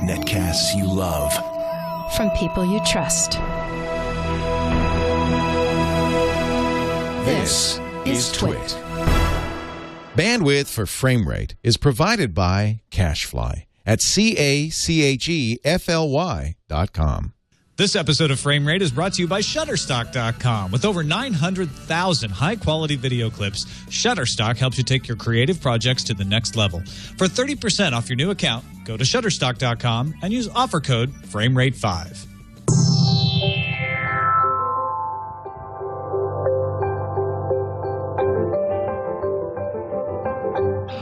Netcasts you love. From people you trust. This is Twit. Bandwidth for frame rate is provided by CacheFly at CacheFly.com. This episode of Frame Rate is brought to you by Shutterstock.com. With over 900,000 high-quality video clips, Shutterstock helps you take your creative projects to the next level. For 30% off your new account, go to Shutterstock.com and use offer code FRAMERATE5.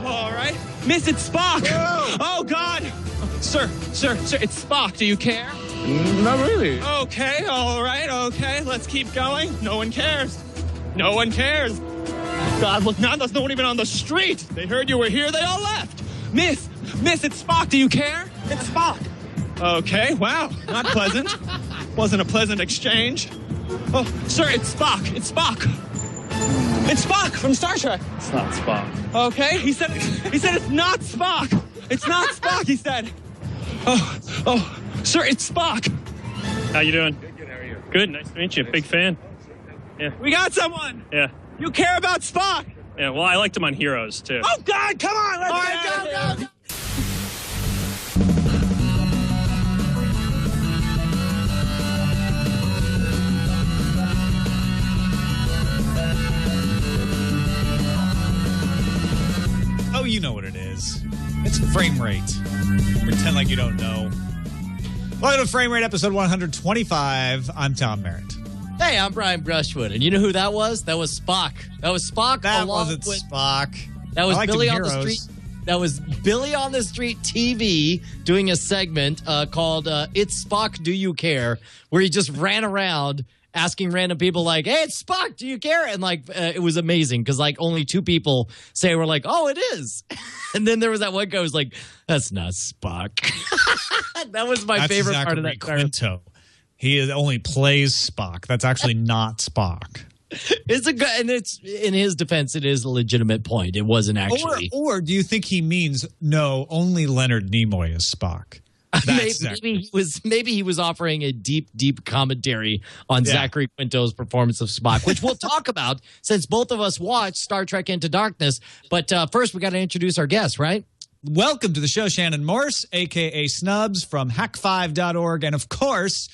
All right. Miss, it's Spock! Whoa. Oh, God! Sir, it's Spock. Do you care? Not really. Okay, all right, okay. Let's keep going. No one cares. No one cares. God, look, now there's no one even on the street. They heard you were here. They all left. Miss, it's Spock. Do you care? It's Spock. Okay, wow. Not pleasant. Wasn't a pleasant exchange. Oh, sir, it's Spock. It's Spock. It's Spock from Star Trek. It's not Spock. Okay, he said it's not Spock. It's not Spock, he said. Oh. Sir, it's Spock. How you doing? Good. How are you? Good. Nice to meet you. Big fan. Yeah. We got someone. Yeah. You care about Spock. Yeah. Well, I liked him on Heroes too. Oh God! Come on. Let's go. Oh, you know what it is. It's Frame Rate. Pretend like you don't know. Welcome to Frame Rate, episode 125. I'm Tom Merritt. Hey, I'm Brian Brushwood. And you know who that was? That was Spock. That was Spock. That wasn't Spock. That was Billy on Heroes. the Street. That was Billy on the Street TV doing a segment called It's Spock, Do You Care? Where he just ran around asking random people like, hey, it's Spock, do you care? And like, it was amazing because like only two people were like, oh, it is. And then there was that one guy who was like, that's not Spock. That was my favorite part of that. Quinto. He only plays Spock. That's actually not Spock. It's a good, and it's in his defense, it is a legitimate point. It wasn't actually. Or do you think he means no? Only Leonard Nimoy is Spock. Maybe he was offering a deep commentary on Zachary Quinto's performance of Spock, which we'll talk about since both of us watched Star Trek Into Darkness. But first, we got to introduce our guest, right? Welcome to the show, Shannon Morse, a.k.a. Snubs from hack5.org. And, of course,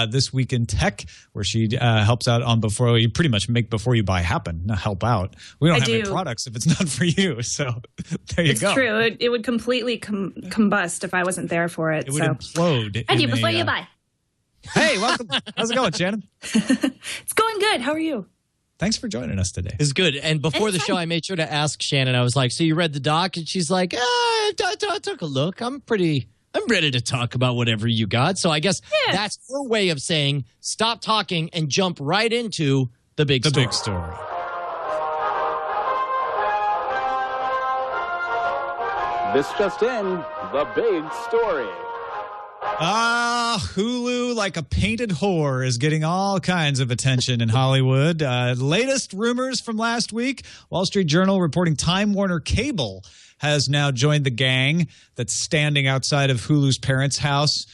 This Week in Tech, where she helps out on Before You Pretty much make Before You Buy happen. Not help out. We don't have any products if it's not for you. So there you go. It's true. It would completely combust if I wasn't there for it. It would implode. I do Before You Buy. Hey, welcome. How's it going, Shannon? It's going good. How are you? Thanks for joining us today. It's good. And before the show, I made sure to ask Shannon. I was like, so you read the doc? And she's like, I took a look. I'm ready to talk about whatever you got. So I guess that's her way of saying stop talking and jump right into the big story. The big story. This just in, the big story. Hulu, like a painted whore, is getting all kinds of attention in Hollywood. Latest rumors from last week, Wall Street Journal reporting Time Warner Cable has now joined the gang that's standing outside of Hulu's parents' house,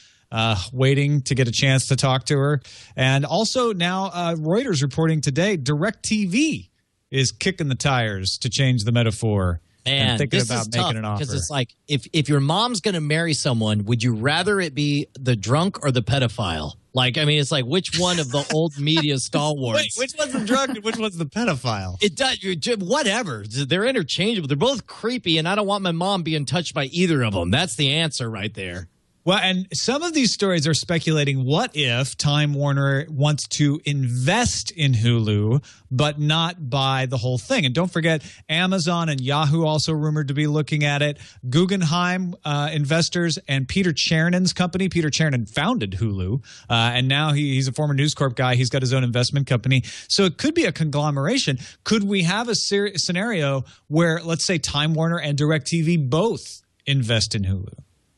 waiting to get a chance to talk to her. And also now Reuters reporting today, DirecTV is kicking the tires, to change the metaphor. Man, and thinking this about is tough making an offer. because it's like if your mom's going to marry someone, would you rather it be the drunk or the pedophile? Like, I mean, it's like which one of the old media stalwarts? Wait, which one's the drunk and which one's the pedophile? It does whatever. They're interchangeable. They're both creepy, and I don't want my mom being touched by either of them. That's the answer right there. Well, and some of these stories are speculating what if Time Warner wants to invest in Hulu, but not buy the whole thing. And don't forget, Amazon and Yahoo also rumored to be looking at it. Guggenheim investors and Peter Chernon's company. Peter Chernon founded Hulu, and now he's a former News Corp guy. He's got his own investment company. So it could be a conglomeration. Could we have a scenario where, let's say, Time Warner and DirecTV both invest in Hulu?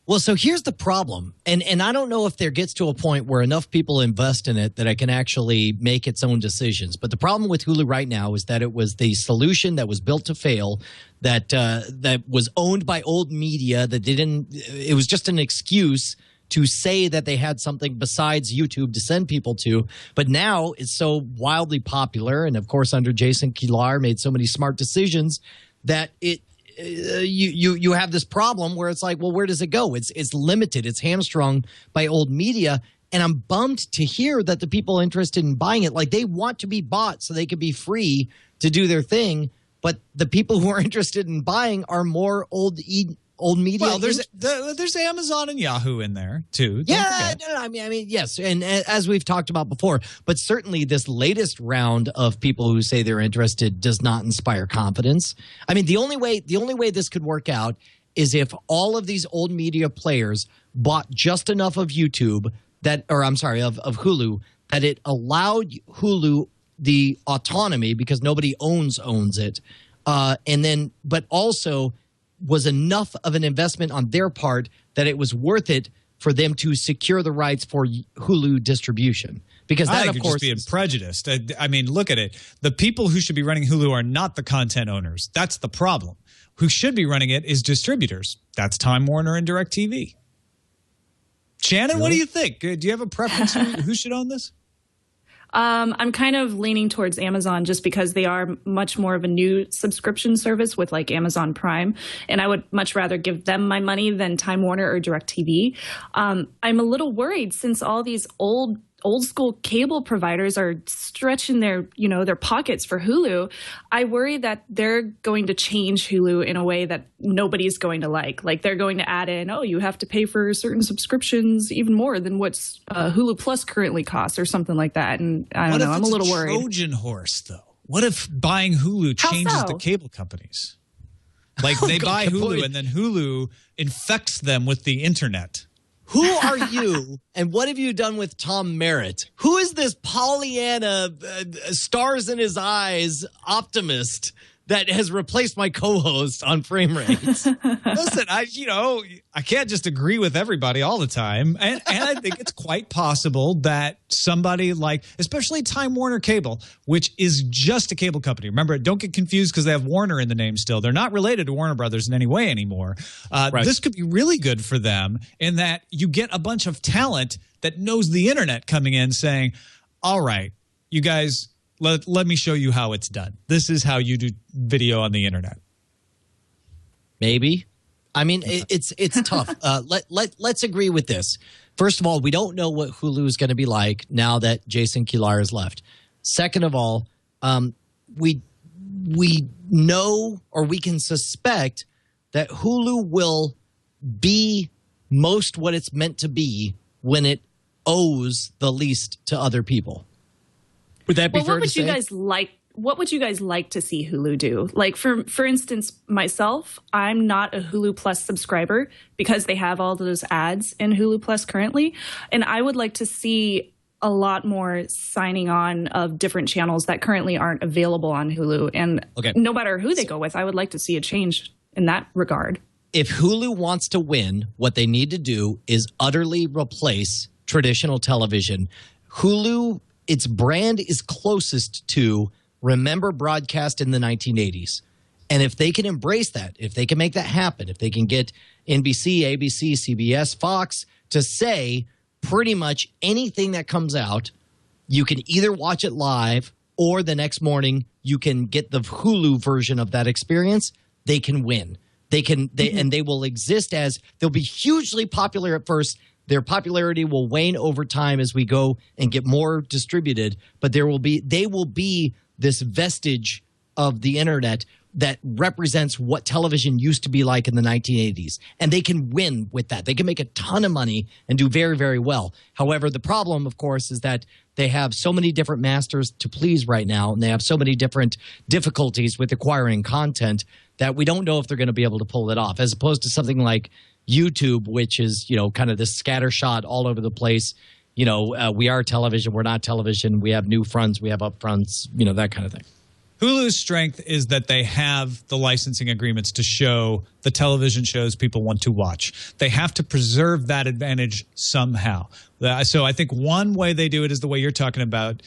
Well, so here's the problem, and I don't know if there gets to a point where enough people invest in it that it can actually make its own decisions. But the problem with Hulu right now is that it was the solution that was built to fail, that was owned by old media, that didn't. It was just an excuse to say that they had something besides YouTube to send people to. But now it's so wildly popular, and of course under Jason Kilar made so many smart decisions that you have this problem where it's like, well, where does it go? It's limited. It's hamstrung by old media. And I'm bummed to hear that the people interested in buying it, like they want to be bought so they can be free to do their thing. But the people who are interested in buying are more old media. Well, there's Amazon and Yahoo in there too. Yeah, no, I mean, yes, and as we've talked about before, but certainly this latest round of people who say they're interested does not inspire confidence. I mean, the only way this could work out is if all of these old media players bought just enough of YouTube of Hulu, that it allowed Hulu the autonomy because nobody owns it, but also was enough of an investment on their part that it was worth it for them to secure the rights for Hulu distribution. Because that, of course, just being prejudiced. I mean, look at it. The people who should be running Hulu are not the content owners. That's the problem. Who should be running it is distributors. That's Time Warner and DirecTV. Shannon, what do you think? Do you have a preference who should own this? I'm kind of leaning towards Amazon just because they are much more of a new subscription service with like Amazon Prime. And I would much rather give them my money than Time Warner or DirecTV. I'm a little worried since all these old school cable providers are stretching their pockets for Hulu. I worry that they're going to change Hulu in a way that nobody's going to like. Like they're going to add in, you have to pay for certain subscriptions even more than what's Hulu Plus currently costs or something like that. And I don't know. I'm a little worried. Trojan horse, though. What if buying Hulu changes the cable companies? Like they buy Hulu and then Hulu infects them with the internet. Who are you, and what have you done with Tom Merritt? Who is this Pollyanna, stars in his eyes optimist that has replaced my co-host on Frame Rate? Listen, I can't just agree with everybody all the time, and I think it's quite possible that somebody like, especially Time Warner Cable, which is just a cable company. Remember, don't get confused because they have Warner in the name still. They're not related to Warner Brothers in any way anymore. Right. This could be really good for them in that you get a bunch of talent that knows the internet coming in saying, all right, you guys, let me show you how it's done. This is how you do video on the internet. Maybe. I mean, it's tough. Let's agree with this. First of all, we don't know what Hulu is going to be like now that Jason Kilar has left. Second of all, we know, or we can suspect, that Hulu will be most what it's meant to be when it owes the least to other people. Would that be fair to say? What would you guys like to see Hulu do? Like, for instance, myself, I'm not a Hulu Plus subscriber because they have all those ads in Hulu Plus currently. And I would like to see a lot more signing on of different channels that currently aren't available on Hulu. And no matter who they go with, I would like to see a change in that regard. If Hulu wants to win, what they need to do is utterly replace traditional television. Hulu, its brand is closest to Remember broadcast in the 1980s. And if they can embrace that, if they can make that happen, if they can get NBC, ABC, CBS, Fox to say pretty much anything that comes out, you can either watch it live or the next morning you can get the Hulu version of that experience, they can win. And they will exist as, they'll be hugely popular at first. Their popularity will wane over time as we go and get more distributed, but they will be this vestige of the internet that represents what television used to be like in the 1980s. And they can win with that. They can make a ton of money and do very, very well. However, the problem, of course, is that they have so many different masters to please right now, and they have so many different difficulties with acquiring content that we don't know if they're going to be able to pull it off, as opposed to something like YouTube, which is, kind of this scattershot all over the place. We are television, we're not television, we have new fronts, we have upfronts, that kind of thing. Hulu's strength is that they have the licensing agreements to show the television shows people want to watch. They have to preserve that advantage somehow. So I think one way they do it is the way you're talking about,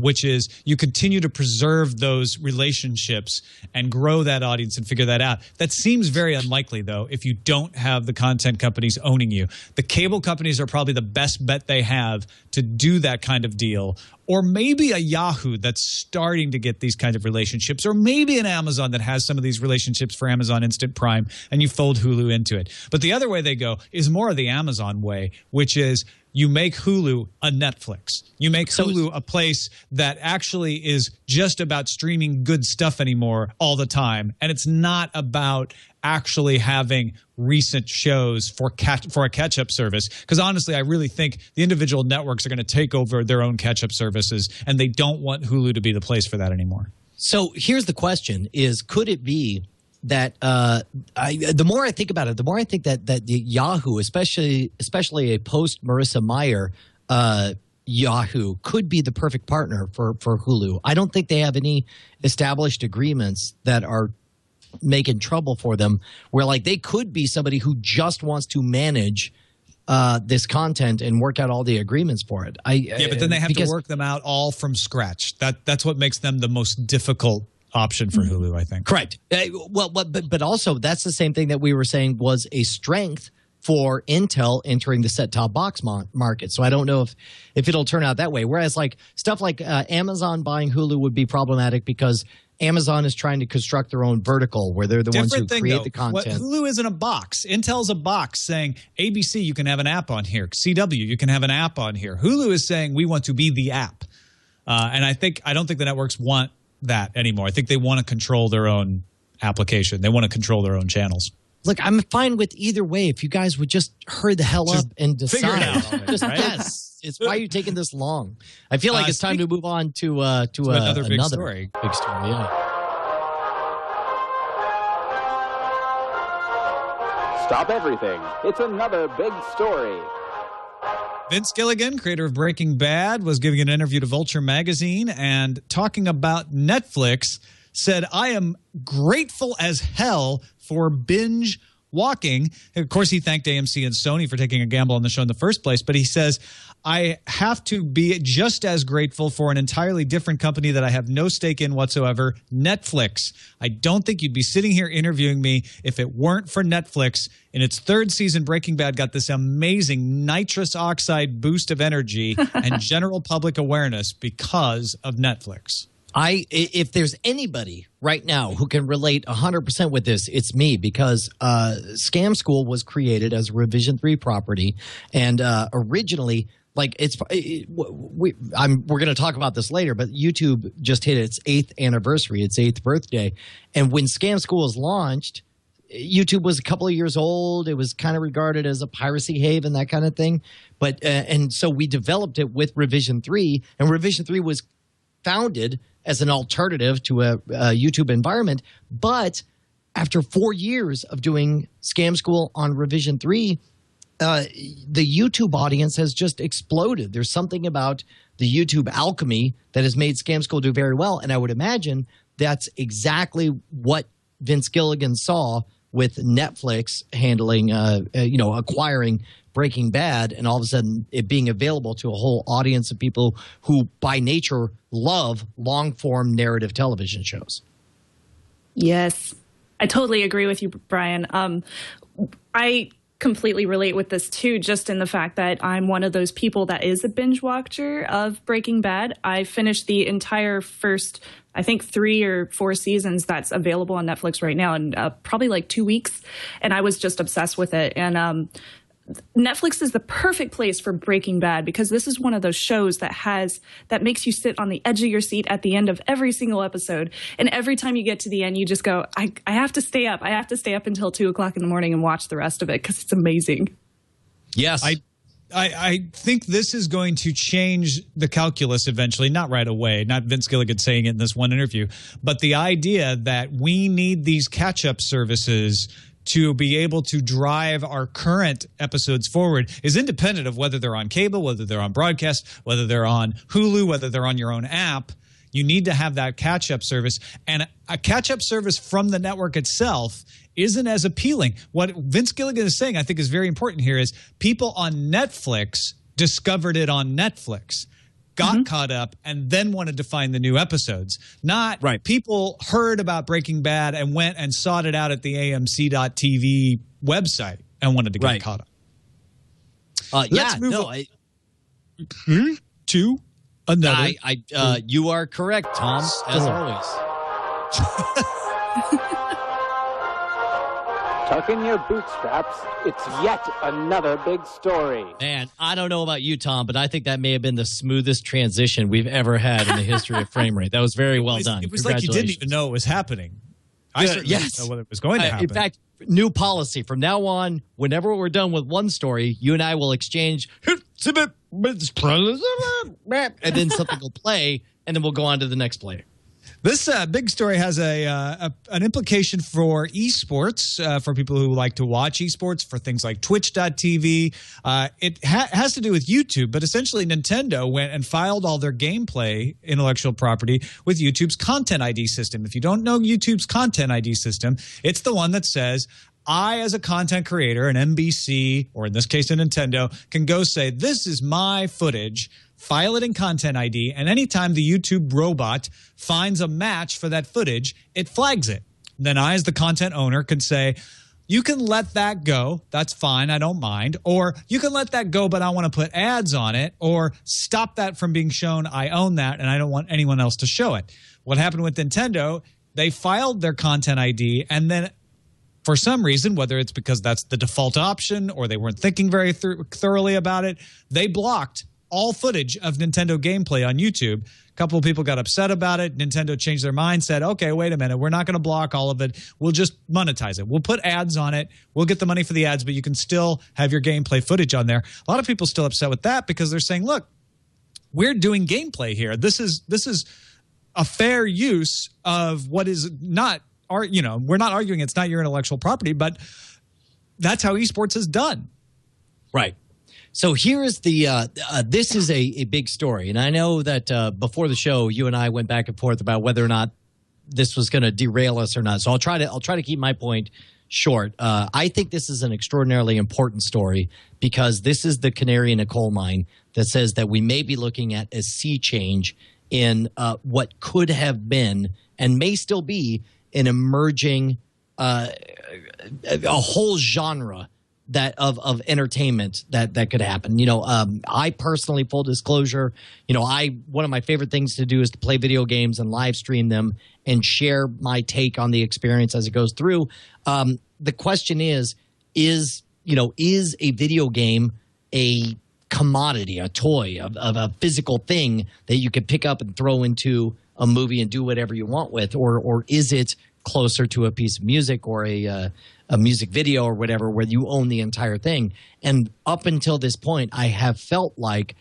which is you continue to preserve those relationships and grow that audience and figure that out. That seems very unlikely, though, if you don't have the content companies owning you. The cable companies are probably the best bet they have to do that kind of deal. Or maybe a Yahoo that's starting to get these kinds of relationships, or maybe an Amazon that has some of these relationships for Amazon Instant Prime, and you fold Hulu into it. But the other way they go is more of the Amazon way, which is you make Hulu a Netflix. You make Hulu a place that actually is just about streaming good stuff anymore all the time, and it's not about actually having recent shows for a catch-up service. Because honestly, I really think the individual networks are going to take over their own catch-up services, and they don't want Hulu to be the place for that anymore. So here's the question: is could it be that the more I think about it, the more I think that Yahoo, especially a post Marissa Mayer Yahoo, could be the perfect partner for Hulu. I don't think they have any established agreements that are making trouble for them, where like they could be somebody who just wants to manage this content and work out all the agreements for it. Yeah, but then they have to work them out all from scratch. That's what makes them the most difficult option for Hulu, I think. Correct. But also that's the same thing that we were saying was a strength for Intel entering the set-top box market. So I don't know if it'll turn out that way. Whereas like stuff like Amazon buying Hulu would be problematic because Amazon is trying to construct their own vertical where they're the ones who create the content. Hulu isn't a box. Intel's a box saying, ABC, you can have an app on here. CW, you can have an app on here. Hulu is saying, we want to be the app. And I don't think the networks want that anymore. I think they want to control their own application. They want to control their own channels. Look, I'm fine with either way if you guys would just hurry the hell up and decide. Figure it out. Just, right? Yes. It's why are you taking this long? I feel like it's time to move on to another big story. Big story, yeah. Stop everything. It's another big story. Vince Gilligan, creator of Breaking Bad, was giving an interview to Vulture magazine and talking about Netflix, said, I am grateful as hell for binge walking. Of course, he thanked AMC and Sony for taking a gamble on the show in the first place, but he says, I have to be just as grateful for an entirely different company that I have no stake in whatsoever, Netflix. I don't think you'd be sitting here interviewing me if it weren't for Netflix. In its third season, Breaking Bad got this amazing nitrous oxide boost of energy and general public awareness because of Netflix. If there's anybody right now who can relate 100% with this, it's me, because Scam School was created as a Revision 3 property, and originally, like we're going to talk about this later, but YouTube just hit its 8th anniversary, its 8th birthday, and when Scam School was launched, YouTube was a couple of years old. It was kind of regarded as a piracy haven, that kind of thing, but and so we developed it with Revision 3, and Revision 3 was founded as an alternative to a YouTube environment. But after 4 years of doing Scam School on Revision 3, the YouTube audience has just exploded. There's something about the YouTube alchemy that has made Scam School do very well. And I would imagine that's exactly what Vince Gilligan saw with Netflix handling, acquiring Breaking Bad, and all of a sudden it being available to a whole audience of people who by nature love long-form narrative television shows. Yes, I totally agree with you, Brian. I completely relate with this too, just in the fact that I'm one of those people that is a binge watcher of Breaking Bad. I finished the entire first, I think 3 or 4 seasons that's available on Netflix right now in probably like 2 weeks. And I was just obsessed with it. And Netflix is the perfect place for Breaking Bad, because this is one of those shows that makes you sit on the edge of your seat at the end of every single episode. And every time you get to the end, you just go, I have to stay up. I have to stay up until 2 o'clock in the morning and watch the rest of it, because it's amazing. Yes. I think this is going to change the calculus eventually, not right away, not Vince Gilligan saying it in this one interview, but the idea that we need these catch-up services to be able to drive our current episodes forward is independent of whether they're on cable, whether they're on broadcast, whether they're on Hulu, whether they're on your own app. You need to have that catch-up service. And a catch-up service from the network itself isn't as appealing. What Vince Gilligan is saying, I think, is very important here is people on Netflix discovered it on Netflix, got caught up, and then wanted to find the new episodes. Not people heard about Breaking Bad and went and sought it out at the AMC.TV website and wanted to get caught up. Let's move on to another. You are correct, Tom, as always. Tuck in your bootstraps. It's yet another big story. Man, I don't know about you, Tom, but I think that may have been the smoothest transition we've ever had in the history of Frame Rate. That was very well done. It was like you didn't even know it was happening. I certainly didn't know whether it was going to happen. In fact, new policy. From now on, whenever we're done with one story, you and I will exchange, and then something will play, and then we'll go on to the next play. This big story has an implication for esports, for people who like to watch esports, for things like Twitch.tv. It has to do with YouTube, but essentially Nintendo went and filed all their gameplay intellectual property with YouTube's Content ID system. If you don't know YouTube's Content ID system, it's the one that says, I, as a content creator, an NBC, or in this case, a Nintendo, can go say, this is my footage, file it in Content ID, and anytime the YouTube robot finds a match for that footage, it flags it. Then I, as the content owner, can say, you can let that go. That's fine. I don't mind. Or you can let that go, but I want to put ads on it. Or stop that from being shown. I own that, and I don't want anyone else to show it. What happened with Nintendo, they filed their Content ID, and then for some reason, whether it's because that's the default option or they weren't thinking very thoroughly about it, they blocked all footage of Nintendo gameplay on YouTube. A couple of people got upset about it. Nintendo changed their mind, said, okay, wait a minute. We're not going to block all of it. We'll just monetize it. We'll put ads on it. We'll get the money for the ads, but you can still have your gameplay footage on there. A lot of people still upset with that because they're saying, look, we're doing gameplay here. This is a fair use of what is not we're not arguing it's not your intellectual property, but that's how esports is done. Right. So here is the this is a big story, and I know that before the show, you and I went back and forth about whether or not this was going to derail us or not. So I'll try to keep my point short. I think this is an extraordinarily important story because this is the canary in a coal mine that says that we may be looking at a sea change in what could have been and may still be an emerging a whole genre that of entertainment that could happen. I personally, full disclosure, one of my favorite things to do is to play video games and live stream them and share my take on the experience as it goes through. The question is a video game a commodity, a toy, of a physical thing that you could pick up and throw into a movie and do whatever you want with, or is it closer to a piece of music or a music video or whatever where you own the entire thing? And up until this point, I have felt like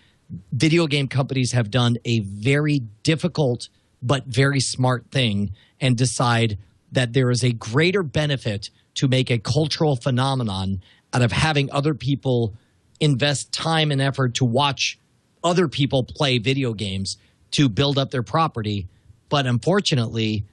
video game companies have done a very difficult but very smart thing and decide that there is a greater benefit to make a cultural phenomenon out of having other people invest time and effort to watch other people play video games to build up their property. But unfortunately,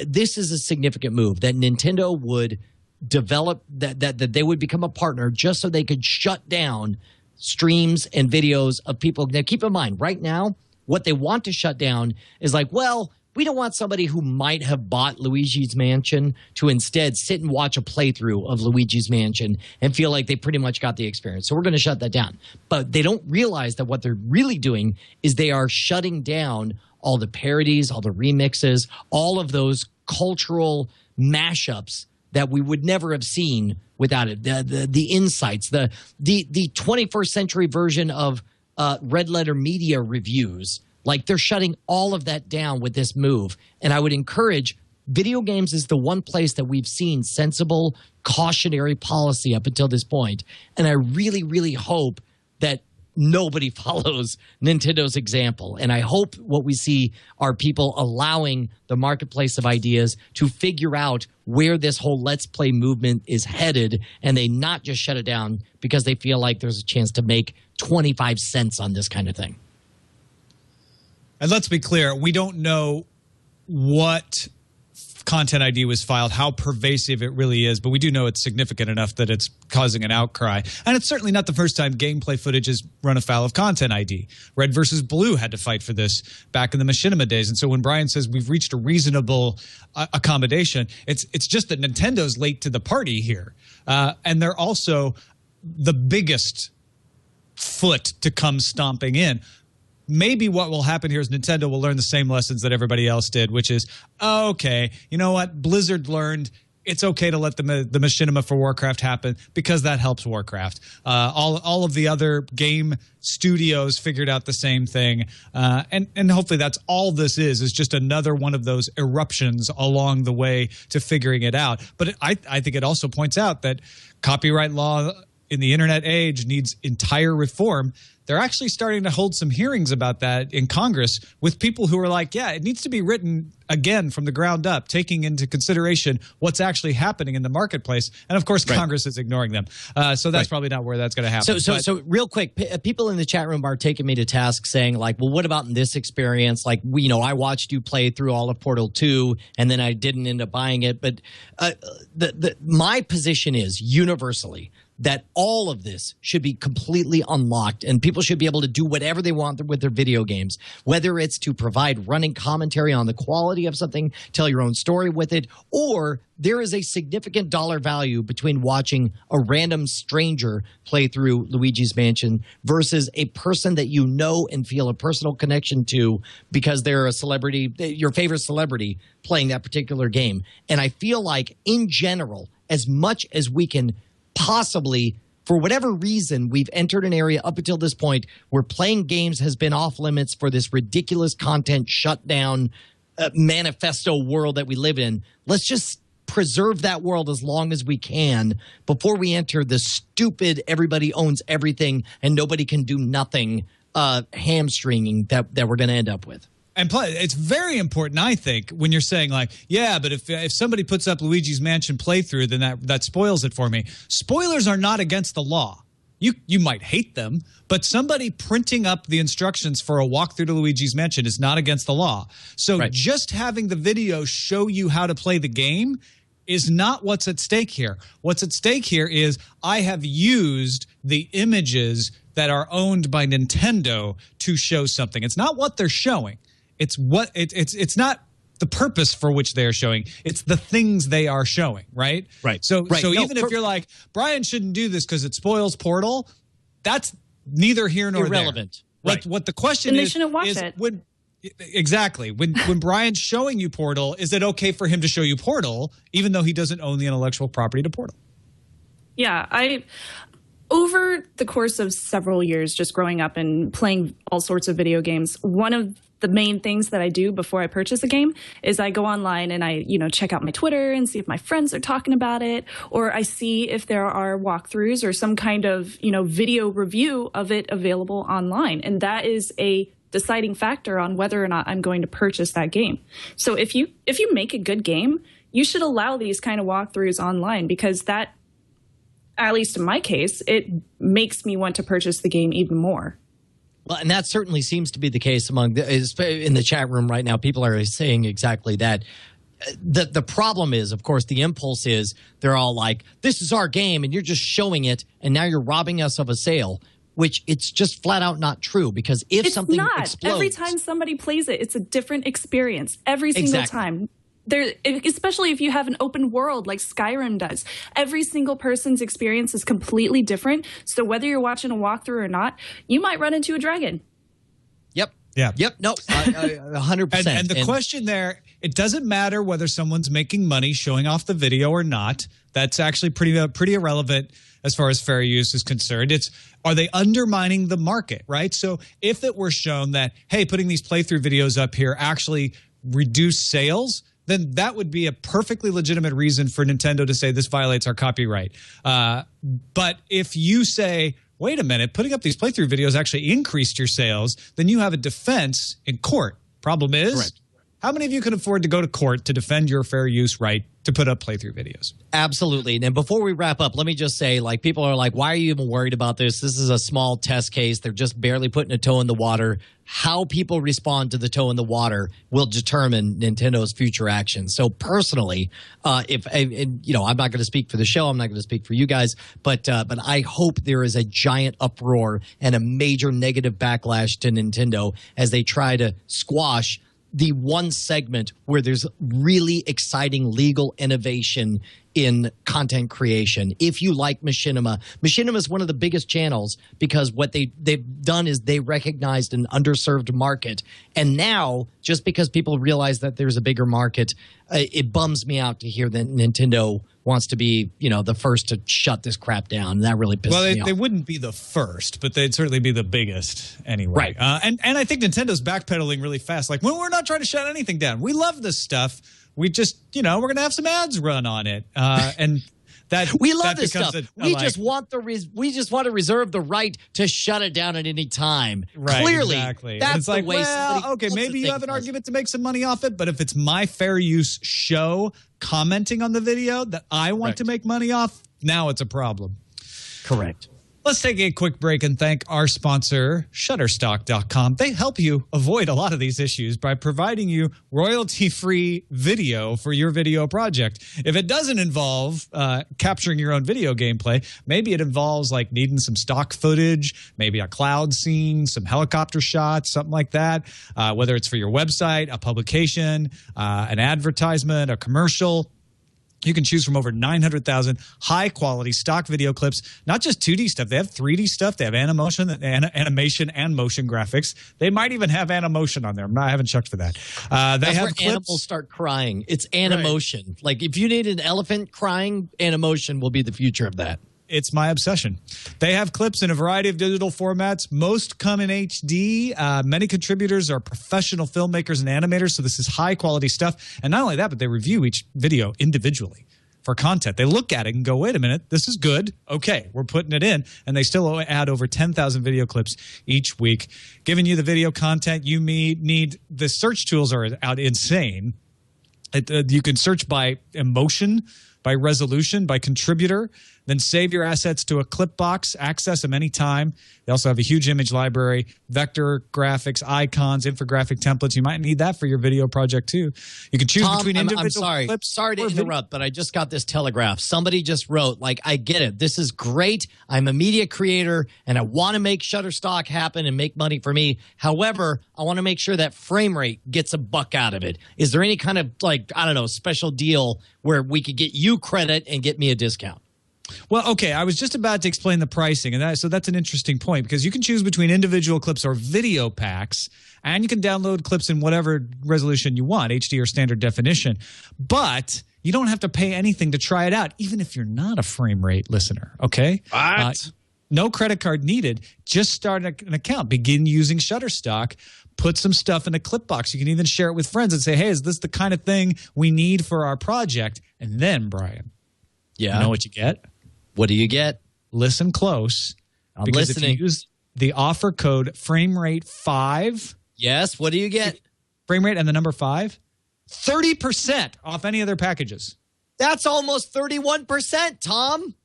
this is a significant move that Nintendo would develop, that they would become a partner just so they could shut down streams and videos of people. Now, keep in mind, right now, what they want to shut down is like, well, we don't want somebody who might have bought Luigi's Mansion to instead sit and watch a playthrough of Luigi's Mansion and feel like they pretty much got the experience. So we're going to shut that down. But they don't realize that what they're really doing is they are shutting down all the parodies, all the remixes, all of those cultural mashups that we would never have seen without it. The insights, the 21st century version of Red Letter Media reviews. Like, they're shutting all of that down with this move. And I would encourage, video games is the one place that we've seen sensible, cautionary policy up until this point. And I really, really hope that nobody follows Nintendo's example. And I hope what we see are people allowing the marketplace of ideas to figure out where this whole Let's Play movement is headed, and they not just shut it down because they feel like there's a chance to make 25 cents on this kind of thing. And let's be clear, we don't know what content ID was filed, how pervasive it really is, but we do know it's significant enough that it's causing an outcry. And it's certainly not the first time gameplay footage has run afoul of content ID. Red versus Blue had to fight for this back in the machinima days. And so when Brian says we've reached a reasonable accommodation, it's just that Nintendo's late to the party here. And they're also the biggest foot to come stomping in. Maybe what will happen here is Nintendo will learn the same lessons that everybody else did, which is, oh, okay, you know what? Blizzard learned it's okay to let the machinima for Warcraft happen because that helps Warcraft. All of the other game studios figured out the same thing. And hopefully that's all this is just another one of those eruptions along the way to figuring it out. But I think it also points out that copyright law in the internet age needs entire reform. They're actually starting to hold some hearings about that in Congress with people who are like, yeah, it needs to be written again from the ground up, taking into consideration what's actually happening in the marketplace. And of course, Congress is ignoring them. So that's probably not where that's going to happen. So real quick, people in the chat room are taking me to task saying like, well, what about in this experience? Like, I watched you play through all of Portal 2 and then I didn't end up buying it. But my position is universally that all of this should be completely unlocked and people should be able to do whatever they want with their video games, whether it's to provide running commentary on the quality of something, tell your own story with it, or there is a significant dollar value between watching a random stranger play through Luigi's Mansion versus a person that you know and feel a personal connection to because they're a celebrity, your favorite celebrity playing that particular game. And I feel like in general, as much as we can possibly, for whatever reason, we've entered an area up until this point where playing games has been off limits for this ridiculous content shutdown manifesto world that we live in. Let's just preserve that world as long as we can before we enter the stupid everybody owns everything and nobody can do nothing hamstringing that we're going to end up with. And plus, it's very important, I think, when you're saying like, yeah, but if somebody puts up Luigi's Mansion playthrough, then that spoils it for me. Spoilers are not against the law. You might hate them, but somebody printing up the instructions for a walkthrough to Luigi's Mansion is not against the law. So just having the video show you how to play the game is not what's at stake here. What's at stake here is I have used the images that are owned by Nintendo to show something. It's not what they're showing. It's not the purpose for which they are showing. It's the things they are showing, right? Right. So even if you're like, Brian shouldn't do this because it spoils Portal, that's neither here nor irrelevant. There. What the question is, shouldn't watch it. Exactly. When Brian's showing you Portal, is it okay for him to show you Portal, even though he doesn't own the intellectual property to Portal? Yeah, over the course of several years, just growing up and playing all sorts of video games, one of the main things that I do before I purchase a game is I go online and I, check out my Twitter and see if my friends are talking about it, or I see if there are walkthroughs or some kind of, video review of it available online. And that is a deciding factor on whether or not I'm going to purchase that game. So if you make a good game, you should allow these kind of walkthroughs online because that, at least in my case, it makes me want to purchase the game even more. Well, and that certainly seems to be the case in the chat room right now. People are saying exactly that. The problem is, of course, the impulse is they're all like, this is our game and you're just showing it and now you're robbing us of a sale, which it's just flat out not true because if it's something not. explodes. Every time somebody plays it, it's a different experience every single time. Especially if you have an open world like Skyrim does. Every single person's experience is completely different. So whether you're watching a walkthrough or not, you might run into a dragon. Yep. Yeah. Yep. No, 100%. And the question there, it doesn't matter whether someone's making money showing off the video or not. That's actually pretty irrelevant as far as fair use is concerned. Are they undermining the market, right? So if it were shown that, hey, putting these playthrough videos up here actually reduce sales, then that would be a perfectly legitimate reason for Nintendo to say this violates our copyright. But if you say, wait a minute, putting up these playthrough videos actually increased your sales, then you have a defense in court. Problem is, How many of you can afford to go to court to defend your fair use right to put up playthrough videos? Absolutely. And before we wrap up, let me just say, like, people are like, why are you even worried about this? This is a small test case. They're just barely putting a toe in the water. How people respond to the toe in the water will determine Nintendo's future actions. So personally, I'm not going to speak for the show. I'm not going to speak for you guys, but I hope there is a giant uproar and a major negative backlash to Nintendo as they try to squash the one segment where there's really exciting legal innovation in content creation. If you like Machinima is one of the biggest channels because what they've done is they recognized an underserved market. And now, just because people realize that there's a bigger market, it bums me out to hear that Nintendo wants to be, the first to shut this crap down. And that really pisses me off. They wouldn't be the first, but they'd certainly be the biggest anyway. Right. And I think Nintendo's backpedaling really fast. Like, when we're not trying to shut anything down. We love this stuff. We just, we're going to have some ads run on it. And that we love that this stuff. We just want to reserve the right to shut it down at any time. Right, Clearly, exactly. That's it's like, the way okay, maybe you have an argument to make some money off it, but if it's my fair use show commenting on the video that I want to make money off, now it's a problem. Correct. Let's take a quick break and thank our sponsor, Shutterstock.com. They help you avoid a lot of these issues by providing you royalty-free video for your video project. If it doesn't involve capturing your own video gameplay, maybe it involves like needing some stock footage, maybe a cloud scene, some helicopter shots, something like that, whether it's for your website, a publication, an advertisement, a commercial. You can choose from over 900,000 high-quality stock video clips, not just 2D stuff. They have 3D stuff. They have animation and motion graphics. They might even have Animotion on there. I haven't checked for that. That's where animals start crying. It's Animotion. Right. Like, if you need an elephant crying, Animotion will be the future of that. It's my obsession. They have clips in a variety of digital formats. Most come in HD. Many contributors are professional filmmakers and animators, so this is high-quality stuff. And not only that, but they review each video individually for content. They look at it and go, wait a minute, this is good. Okay, we're putting it in. And they still add over 10,000 video clips each week, giving you the video content you need. The search tools are out insane. You can search by emotion, by resolution, by contributor, then save your assets to a clip box, access them anytime. They also have a huge image library, vector graphics, icons, infographic templates. You might need that for your video project too. You can choose between individual clips. Sorry to interrupt, but I just got this telegraph. Somebody just wrote, I get it. This is great. I'm a media creator, and I want to make Shutterstock happen and make money for me. However, I want to make sure that frame rate gets a buck out of it. Is there any kind of, special deal where we could get you credit and get me a discount? Well, okay, I was just about to explain the pricing, and so that's an interesting point because you can choose between individual clips or video packs, and you can download clips in whatever resolution you want, HD or standard definition, but you don't have to pay anything to try it out, even if you're not a frame rate listener, okay? What? No credit card needed. Just start an account. Begin using Shutterstock. Put some stuff in a clip box. You can even share it with friends and say, hey, is this the kind of thing we need for our project? And then, Brian, you know what you get? What do you get? Listen close. I'm because listening. If you use the offer code FrameRate5. Yes, what do you get? FrameRate and the number 5. 30% off any of their packages. That's almost 31%, Tom.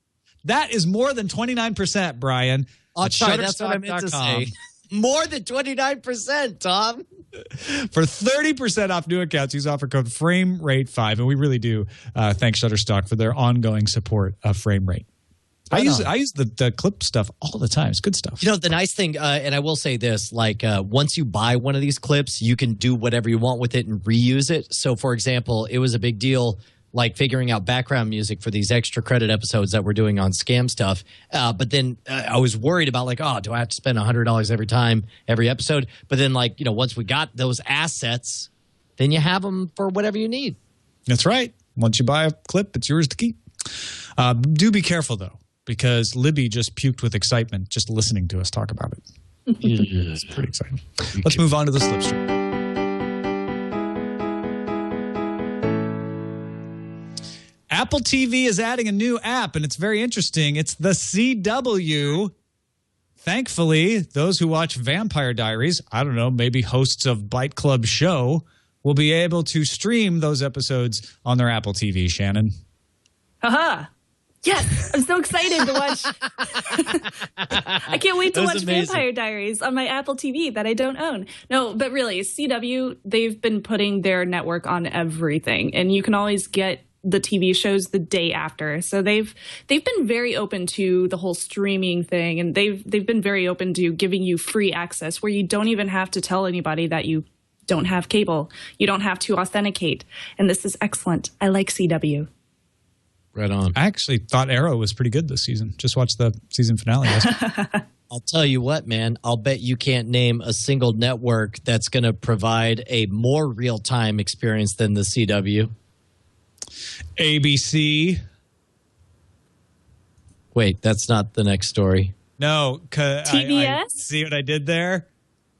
That is more than 29%, Brian. Oh, sorry, that's what I meant to say. More than 29%, Tom. For 30% off new accounts, use offer code FrameRate5. And we really do thank Shutterstock for their ongoing support of FrameRate. I use the clip stuff all the time. It's good stuff. The nice thing, and I will say this, once you buy one of these clips, you can do whatever you want with it and reuse it. So, for example, it was a big deal figuring out background music for these extra credit episodes that we're doing on scam stuff. But then I was worried about do I have to spend $100 every episode? But then once we got those assets, then you have them for whatever you need. That's right. Once you buy a clip, it's yours to keep. Do be careful though, because Libby just puked with excitement just listening to us talk about it. It's pretty exciting. Let's move on to the slipstream. Apple TV is adding a new app, and it's very interesting. It's the CW. Thankfully, those who watch Vampire Diaries, I don't know, maybe hosts of Bite Club show, will be able to stream those episodes on their Apple TV, Shannon. Haha. Yes, I'm so excited to watch. I can't wait to watch Vampire Diaries on my Apple TV that I don't own. No, but really, CW, they've been putting their network on everything, and you can always get the TV shows the day after. So they've been very open to the whole streaming thing, and they've been very open to giving you free access where you don't even have to tell anybody that you don't have cable. You don't have to authenticate, and this is excellent. I like CW. Right on. I actually thought Arrow was pretty good this season. Just watched the season finale yesterday. I'll tell you what, man. I'll bet you can't name a single network that's going to provide a more real-time experience than the CW. ABC. Wait, that's not the next story. No, TBS? I see what I did there?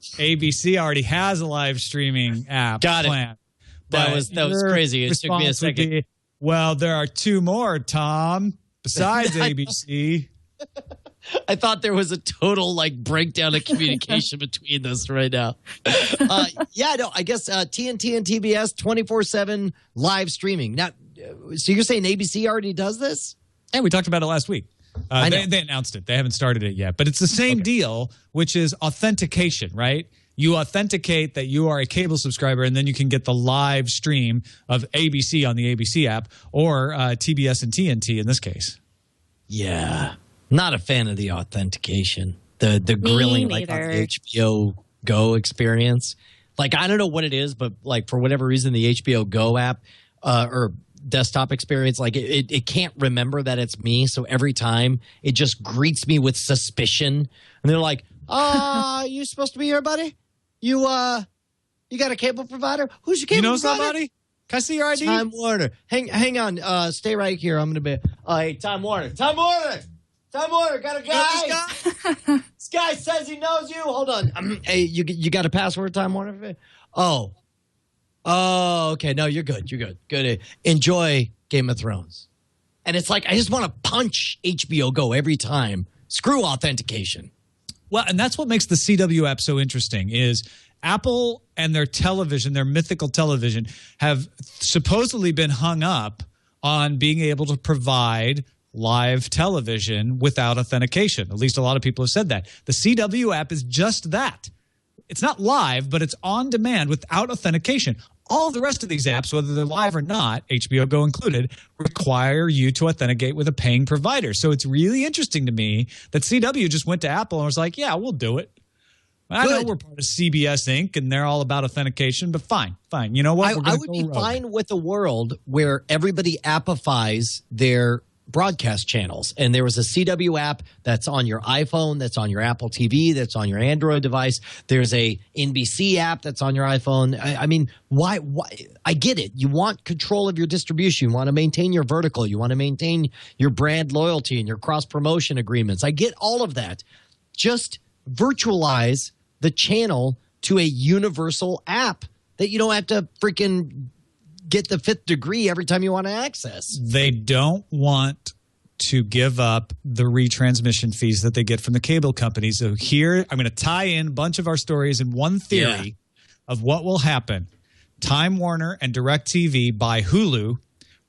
ABC already has a live streaming app. Got it. Plan. That was crazy. It took me a second. Well, there are two more, Tom, besides ABC. I thought there was a total breakdown of communication between us right now. I guess TNT and TBS 24/7 live streaming. Now, so you're saying ABC already does this? And we talked about it last week. I know. They announced it. They haven't started it yet, but it's the same deal, which is authentication, right? You authenticate that you are a cable subscriber, and then you can get the live stream of ABC on the ABC app or TBS and TNT in this case. Yeah. Not a fan of the authentication. The grilling on the HBO Go experience. I don't know what it is, but for whatever reason, the HBO Go app or desktop experience, it can't remember that it's me. So every time it just greets me with suspicion. And they're like, you supposed to be here, buddy? You got a cable provider? Who's your cable provider? Somebody? Can I see your ID? Time Warner. Hang on. Stay right here. I'm going to be... hey, Time Warner. Time Warner, got a guy. This guy says he knows you. Hold on. Hey, you got a password, Time Warner? Oh, okay. No, you're good. Good. Enjoy Game of Thrones. And it's I just want to punch HBO Go every time. Screw authentication. Well, and that's what makes the CW app so interesting is Apple and their television, their mythical television, have supposedly been hung up on being able to provide live television without authentication. At least a lot of people have said that. The CW app is just that. It's not live, but it's on demand without authentication. All of the rest of these apps, whether they're live or not, HBO Go included, require you to authenticate with a paying provider. So it's really interesting to me that CW just went to Apple and was like, yeah, we'll do it. I know we're part of CBS Inc. and they're all about authentication, but fine. You know what? I would be fine with a world where everybody appifies their broadcast channels. And there was a CW app that's on your iPhone, that's on your Apple TV, that's on your Android device. There's a NBC app that's on your iPhone. I mean, why? I get it. You want control of your distribution. You want to maintain your vertical. You want to maintain your brand loyalty and your cross-promotion agreements. I get all of that. Just virtualize the channel to a universal app that you don't have to freaking get the fifth degree every time you want to access. They don't want to give up the retransmission fees that they get from the cable companies. So here, I'm going to tie in a bunch of our stories in one theory of what will happen. Time Warner and DirecTV buy Hulu,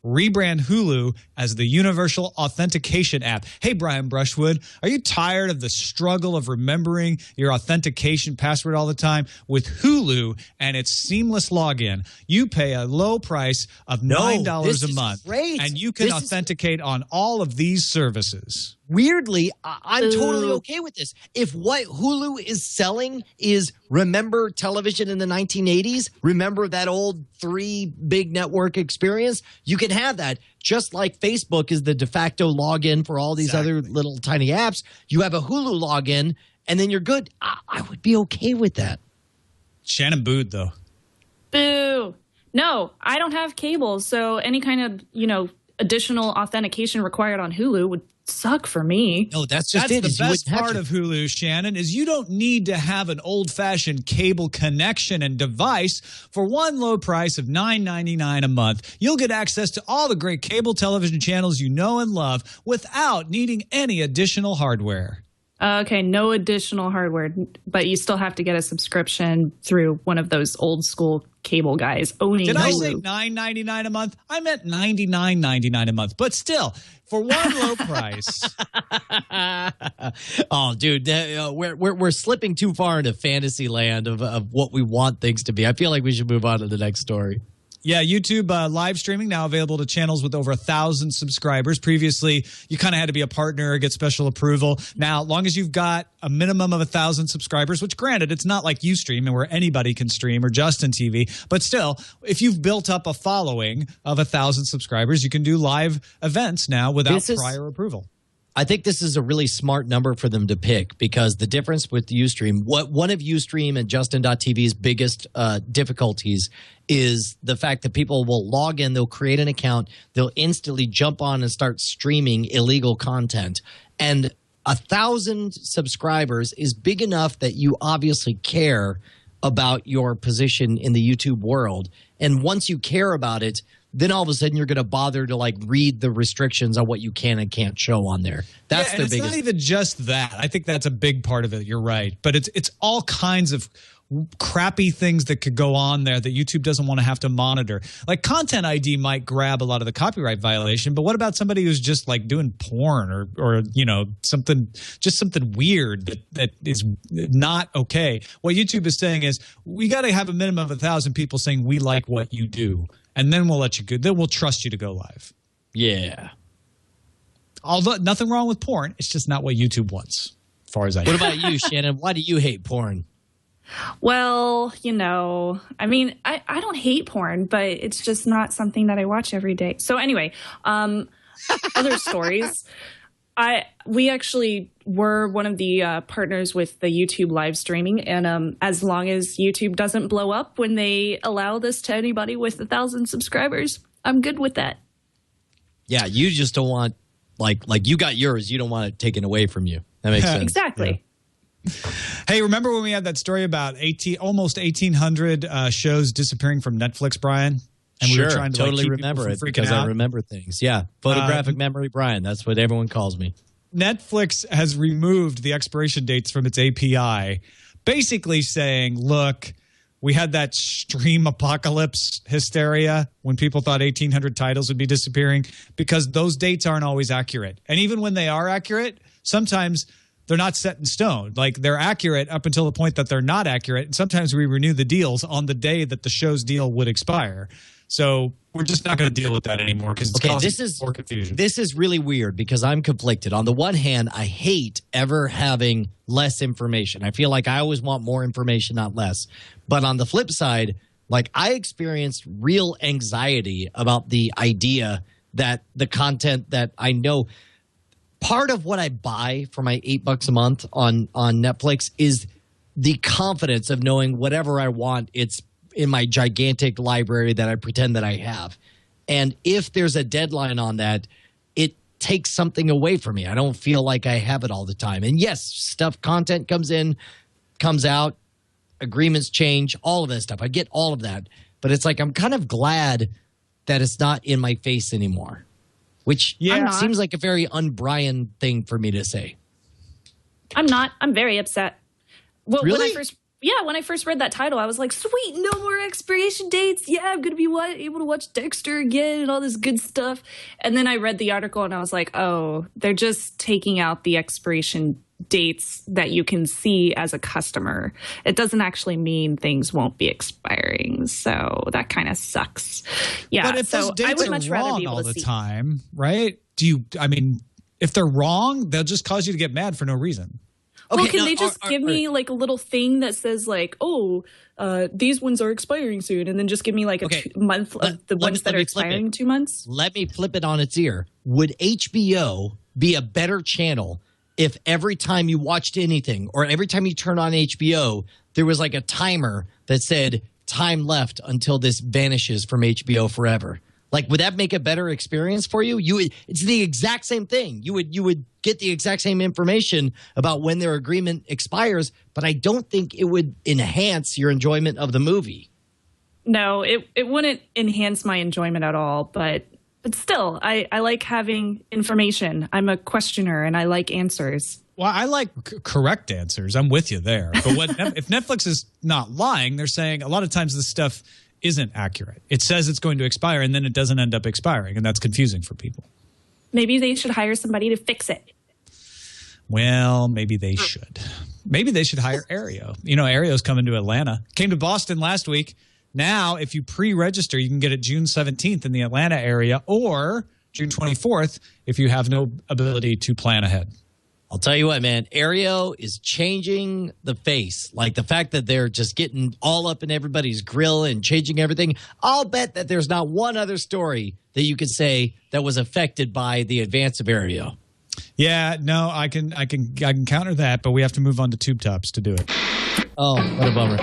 rebrand Hulu as the universal authentication app. Hey, Brian Brushwood, are you tired of the struggle of remembering your authentication password all the time? With Hulu and its seamless login, you pay a low price of $9 a month. Great. And you can authenticate on all of these services. Weirdly, I'm totally okay with this. If what Hulu is selling is remember television in the 1980s, remember that old 3 big network experience, you can have that. Just like Facebook is the de facto login for all these other little tiny apps, you have a Hulu login, and then you're good. I would be okay with that. Shannon booed, though. Boo. No, I don't have cable, so any kind of, additional authentication required on Hulu would suck for me. No, that's just the best part of Hulu, Shannon, is you don't need to have an old-fashioned cable connection and device. For one low price of $9.99 a month, you'll get access to all the great cable television channels you know and love without needing any additional hardware. Okay, no additional hardware, but you still have to get a subscription through one of those old school cable guys owning Did Hulu. I say $9.99 a month? I meant $99.99 a month. But still, for one low price. Oh, dude, we're slipping too far into fantasy land of what we want things to be. I feel like we should move on to the next story. Yeah, YouTube live streaming now available to channels with over 1,000 subscribers. Previously, you kind of had to be a partner or get special approval. Now, long as you've got a minimum of 1,000 subscribers, which granted, it's not like Ustream and where anybody can stream or Justin TV, but still, if you've built up a following of 1,000 subscribers, you can do live events now without prior approval. I think this is a really smart number for them to pick because the difference with Ustream, one of Ustream and Justin.tv's biggest difficulties is the fact that people will log in, they'll create an account, they'll instantly jump on and start streaming illegal content. And 1,000 subscribers is big enough that you obviously care about your position in the YouTube world. And once you care about it, then all of a sudden you're going to bother to like read the restrictions on what you can and can't show on there. That's their biggest. It's not even just that. I think that's a big part of it. You're right. But it's all kinds of crappy things that could go on there that YouTube doesn't want to have to monitor. Like Content ID might grab a lot of the copyright violation, but what about somebody who's just like doing porn or you know, something weird that is not okay? What YouTube is saying is we got to have a minimum of 1,000 people saying we like what you do. And then we'll let you go. Then we'll trust you to go live. Yeah. Although nothing wrong with porn. It's just not what YouTube wants, as far as I know. What about you, Shannon? Why do you hate porn? Well, you know, I mean, I don't hate porn, but it's just not something that I watch every day. So anyway, other stories. We actually were one of the partners with the YouTube live streaming, and as long as YouTube doesn't blow up when they allow this to anybody with 1,000 subscribers, I'm good with that. Yeah, you just don't want like you got yours, you don't want it taken away from you. That makes sense. Exactly. Yeah. Hey, remember when we had that story about almost 1,800 shows disappearing from Netflix, Brian? And we were trying to totally keep remember it because out. I remember things. Yeah, photographic memory, Brian. That's what everyone calls me. Netflix has removed the expiration dates from its API, basically saying, look, we had that stream apocalypse hysteria when people thought 1,800 titles would be disappearing because those dates aren't always accurate. And even when they are accurate, sometimes they're not set in stone. Like they're accurate up until the point that they're not accurate. And sometimes we renew the deals on the day that the show's deal would expire. So we're just not going to deal with that anymore because it's causing more confusion. This is really weird because I'm conflicted. On the one hand, I hate ever having less information. I feel like I always want more information, not less. But on the flip side, like I experienced real anxiety about the idea that the content that I know – part of what I buy for my $8 a month on Netflix is the confidence of knowing whatever I want, it's in my gigantic library that I pretend that I have. And if there's a deadline on that, it takes something away from me. I don't feel like I have it all the time. And yes, content comes in, comes out, agreements change, all of that stuff. I get all of that. But it's like I'm kind of glad that it's not in my face anymore. Which seems like a very un-Brian thing for me to say. I'm not. I'm very upset. Well, really? when I first read that title, I was like, sweet, no more expiration dates. Yeah, I'm going to be able to watch Dexter again and all this good stuff. And then I read the article and I was like, oh, they're just taking out the expiration dates that you can see as a customer. It doesn't actually mean things won't be expiring. So that kind of sucks. Yeah. But if those dates I would are much rather wrong be able all to the see. time, right? If they're wrong, they'll just cause you to get mad for no reason. Okay, well, can they just give me like a little thing that says like, oh, these ones are expiring soon, and then just give me like a month of the ones that are expiring in 2 months? Let me flip it on its ear. Would HBO be a better channel if every time you watched anything or every time you turn on HBO, there was like a timer that said time left until this vanishes from HBO forever? Like, would that make a better experience for you? It's the exact same thing. You would get the exact same information about when their agreement expires, but I don't think it would enhance your enjoyment of the movie. No, it wouldn't enhance my enjoyment at all, but still, I like having information. I'm a questioner and I like answers. Well, I like correct answers. I'm with you there. But if Netflix is not lying, they're saying a lot of times this stuff isn't accurate. It says it's going to expire, and then it doesn't end up expiring, and that's confusing for people. Maybe they should hire somebody to fix it. Well, maybe they should. Maybe they should hire Aereo. You know, Aereo's coming to Atlanta. Came to Boston last week. Now, if you pre-register, you can get it June 17th in the Atlanta area or June 24th if you have no ability to plan ahead. I'll tell you what, man, Aereo is changing the face. Like the fact that they're just getting all up in everybody's grill and changing everything. I'll bet that there's not one other story that you could say that was affected by the advance of Aereo. Yeah, no, I can counter that, but we have to move on to tube tops to do it. Oh, what a bummer.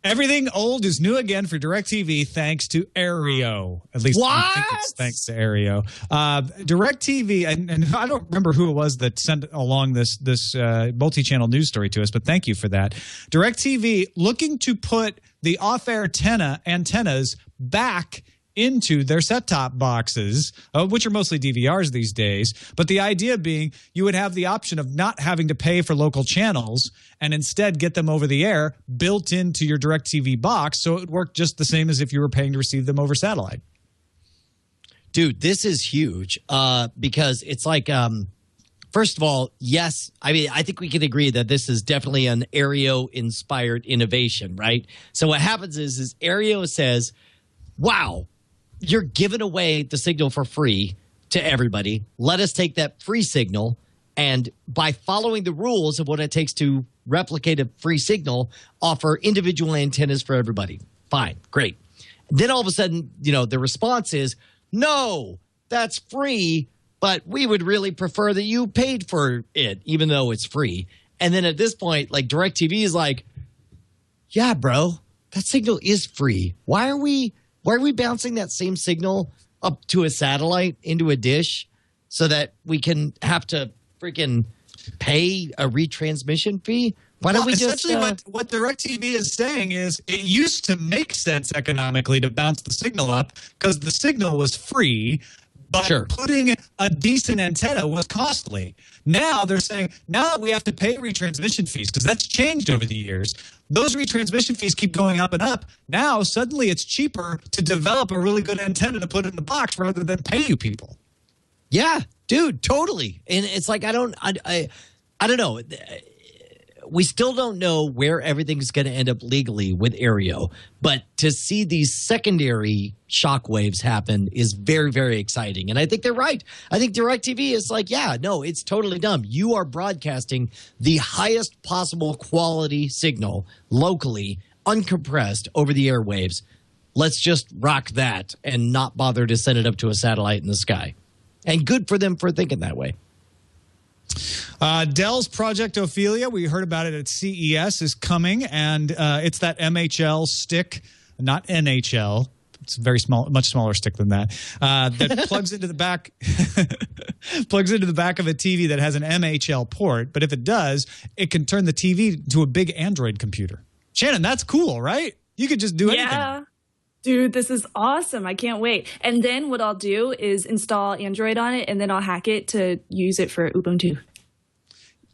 Everything old is new again for DirecTV thanks to Aereo. At least I think it's thanks to Aereo. DirecTV, and I don't remember who it was that sent along this multi-channel news story to us, but thank you for that. DirecTV looking to put the off-air antennas back into their set-top boxes, which are mostly DVRs these days. But the idea being you would have the option of not having to pay for local channels and instead get them over the air built into your DirecTV box, so it would work just the same as if you were paying to receive them over satellite. Dude, this is huge because it's like, first of all, yes, I mean, I think we can agree that this is definitely an Aereo-inspired innovation, right? So what happens is Aereo says, wow, you're giving away the signal for free to everybody. Let us take that free signal, and by following the rules of what it takes to replicate a free signal, offer individual antennas for everybody. Fine, great. Then all of a sudden, you know, the response is, no, that's free, but we would really prefer that you paid for it, even though it's free. And then at this point, like DirecTV is like, yeah, bro, that signal is free. Why are we bouncing that same signal up to a satellite into a dish so that we can have to freaking pay a retransmission fee? Why don't we just essentially what DirecTV is saying is it used to make sense economically to bounce the signal up because the signal was free, but putting a decent antenna was costly. Now they're saying now that we have to pay retransmission fees because that's changed over the years. Those retransmission fees keep going up and up. Now suddenly it's cheaper to develop a really good antenna to put in the box rather than pay you people. Yeah, dude, totally. And it's like I don't know. We still don't know where everything's going to end up legally with Aereo, but to see these secondary shockwaves happen is very, very exciting. And I think they're right. I think DirecTV is like, yeah, no, it's totally dumb. You are broadcasting the highest possible quality signal locally, uncompressed over the airwaves. Let's just rock that and not bother to send it up to a satellite in the sky. And good for them for thinking that way. Dell's Project Ophelia, we heard about it at CES, is coming, and it's that MHL stick, not NHL. It's a very small, much smaller stick than that. That plugs into the back, plugs into the back of a TV that has an MHL port. But if it does, it can turn the TV to a big Android computer. Shannon, that's cool, right? You could just do anything. Yeah. Dude, this is awesome. I can't wait. And then what I'll do is install Android on it, and then I'll hack it to use it for Ubuntu.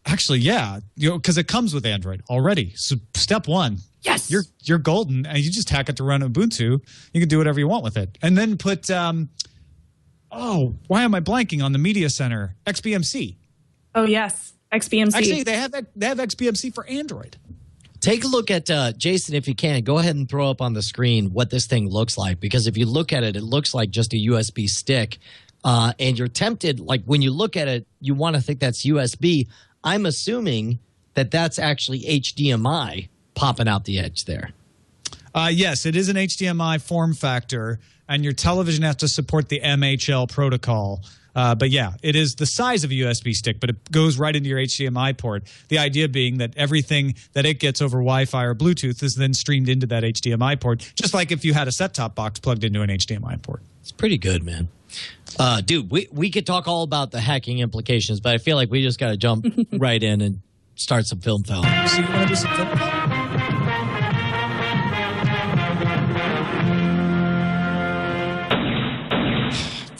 Actually, yeah, because it comes with Android already. So step one, yes, you're golden, and you just hack it to run Ubuntu. You can do whatever you want with it, and then put why am I blanking on the media center? XBMC. Oh yes, XBMC. Actually, they have XBMC for Android. Take a look at, Jason, if you can, go ahead and throw up on the screen what this thing looks like. Because if you look at it, it looks like just a USB stick. And you're tempted, like when you look at it, you want to think that's USB. I'm assuming that that's actually HDMI popping out the edge there. Yes, it is an HDMI form factor. And your television has to support the MHL protocol. But yeah, it is the size of a USB stick, but it goes right into your HDMI port. The idea being that everything that it gets over Wi-Fi or Bluetooth is then streamed into that HDMI port, just like if you had a set-top box plugged into an HDMI port. It's pretty good, man. Dude, we could talk all about the hacking implications, but I feel like we just got to jump right in and start some film fellow. So you want to do some film fellow?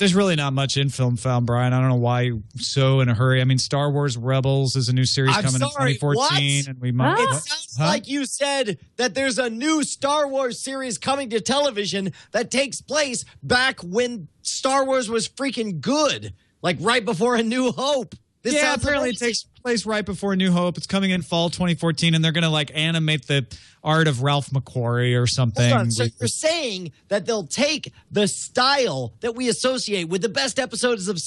There's really not much in film found, Brian. I don't know why you're so in a hurry. I mean, Star Wars Rebels is a new series coming in 2014. What? And we might. It sounds like you said that there's a new Star Wars series coming to television that takes place back when Star Wars was freaking good, like right before A New Hope. This yeah, apparently it takes place right before New Hope. It's coming in fall 2014, and they're going to like animate the art of Ralph McQuarrie or something. Hold on. So you're saying that they'll take the style that we associate with the best episodes of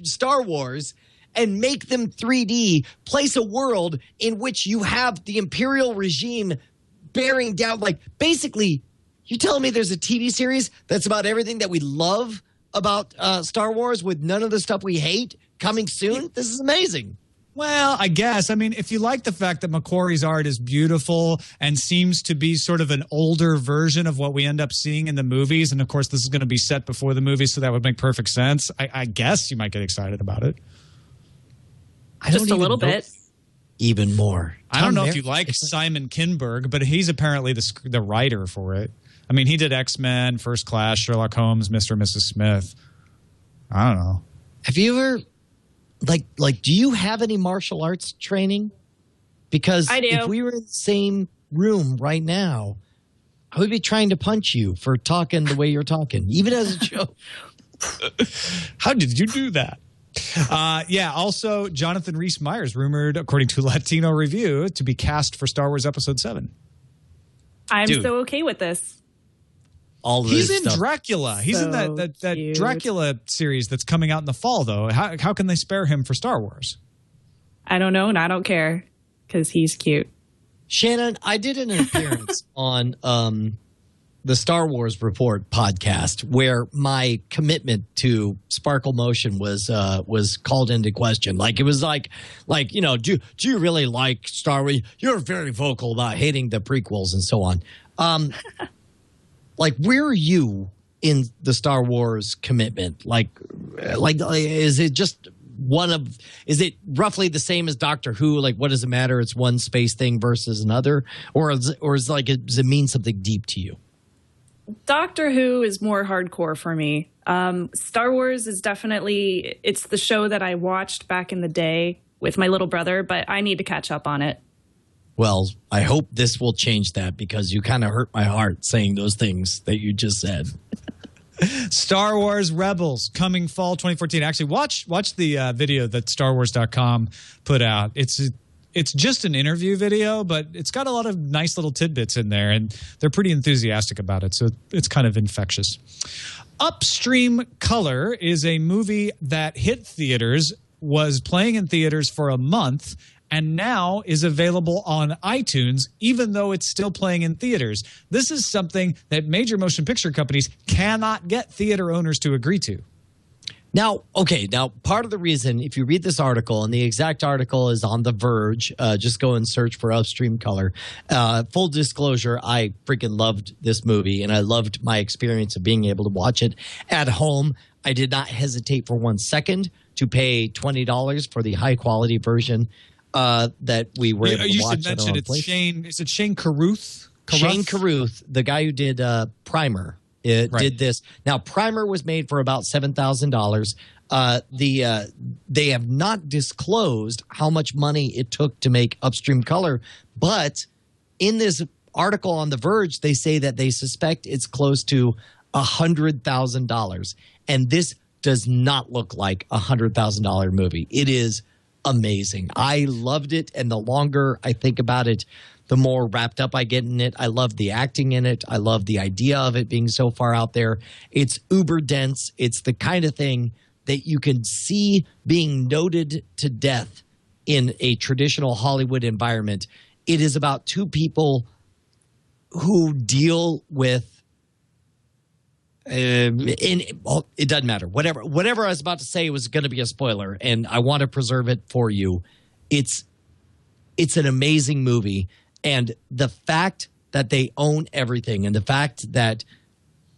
Star Wars and make them 3D, place a world in which you have the Imperial regime bearing down. Like, basically, you're telling me there's a TV series that's about everything that we love about Star Wars with none of the stuff we hate coming soon? This is amazing. Well, I guess. I mean, if you like the fact that McQuarrie's art is beautiful and seems to be sort of an older version of what we end up seeing in the movies, and of course this is going to be set before the movies, so that would make perfect sense. I guess you might get excited about it. Just a little bit. Even more. I don't know if you like Simon Kinberg, but he's apparently the writer for it. I mean, he did X-Men, First Class, Sherlock Holmes, Mr. and Mrs. Smith. I don't know. Have you ever... Like, do you have any martial arts training? Because I do. If we were in the same room right now, I would be trying to punch you for talking the way you're talking, even as a joke. How did you do that? Yeah, also, Jonathan Rhys-Meyers rumored, according to Latino Review, to be cast for Star Wars Episode 7. I'm so okay with this. He's in Dracula. He's in that Dracula series that's coming out in the fall, though. How can they spare him for Star Wars? I don't know, and I don't care because he's cute. Shannon, I did an appearance on the Star Wars Report podcast where my commitment to Sparkle Motion was called into question. Like, it was like you know, do you really like Star Wars? You're very vocal about hating the prequels and so on. Like, where are you in the Star Wars commitment? Like, is it just is it roughly the same as Doctor Who? Like, what does it matter? It's one space thing versus another? Or does it mean something deep to you? Doctor Who is more hardcore for me. Star Wars is definitely, it's the show that I watched back in the day with my little brother, but I need to catch up on it. Well, I hope this will change that because you kind of hurt my heart saying those things that you just said. Star Wars Rebels coming fall 2014. Actually, watch the video that StarWars.com put out. It's just an interview video, but it's got a lot of nice little tidbits in there, and they're pretty enthusiastic about it, so it's kind of infectious. Upstream Color is a movie that hit theaters, was playing in theaters for a month, and now is available on iTunes, even though it's still playing in theaters. This is something that major motion picture companies cannot get theater owners to agree to. Now, part of the reason, if you read this article, and the exact article is on The Verge, just go and search for Upstream Color. Full disclosure, I freaking loved this movie, and I loved my experience of being able to watch it at home. I did not hesitate for 1 second to pay $20 for the high-quality version that we were able to watch. You should mention is it Shane Carruth? Shane Carruth, the guy who did Primer, did this. Now, Primer was made for about $7,000. They have not disclosed how much money it took to make Upstream Color, but in this article on The Verge, they say that they suspect it's close to $100,000, and this does not look like a $100,000 movie. It is amazing. I loved it, and the longer I think about it, the more wrapped up I get in it. I love the acting in it. I love the idea of it being so far out there. It's uber dense. It's the kind of thing that you can see being noted to death in a traditional Hollywood environment. It is about two people who deal with it doesn't matter. Whatever I was about to say was going to be a spoiler, and I want to preserve it for you. It's an amazing movie, and the fact that they own everything, and the fact that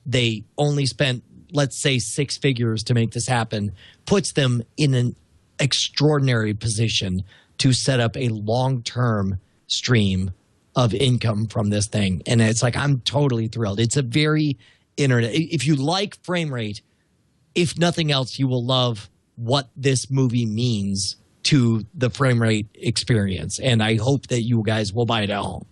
they only spent, let's say, 6 figures to make this happen, puts them in an extraordinary position to set up a long-term stream of income from this thing. And it's like, I'm totally thrilled. It's a very internet. If you like frame rate, if nothing else, you will love what this movie means to the frame rate experience. And I hope that you guys will buy it at home.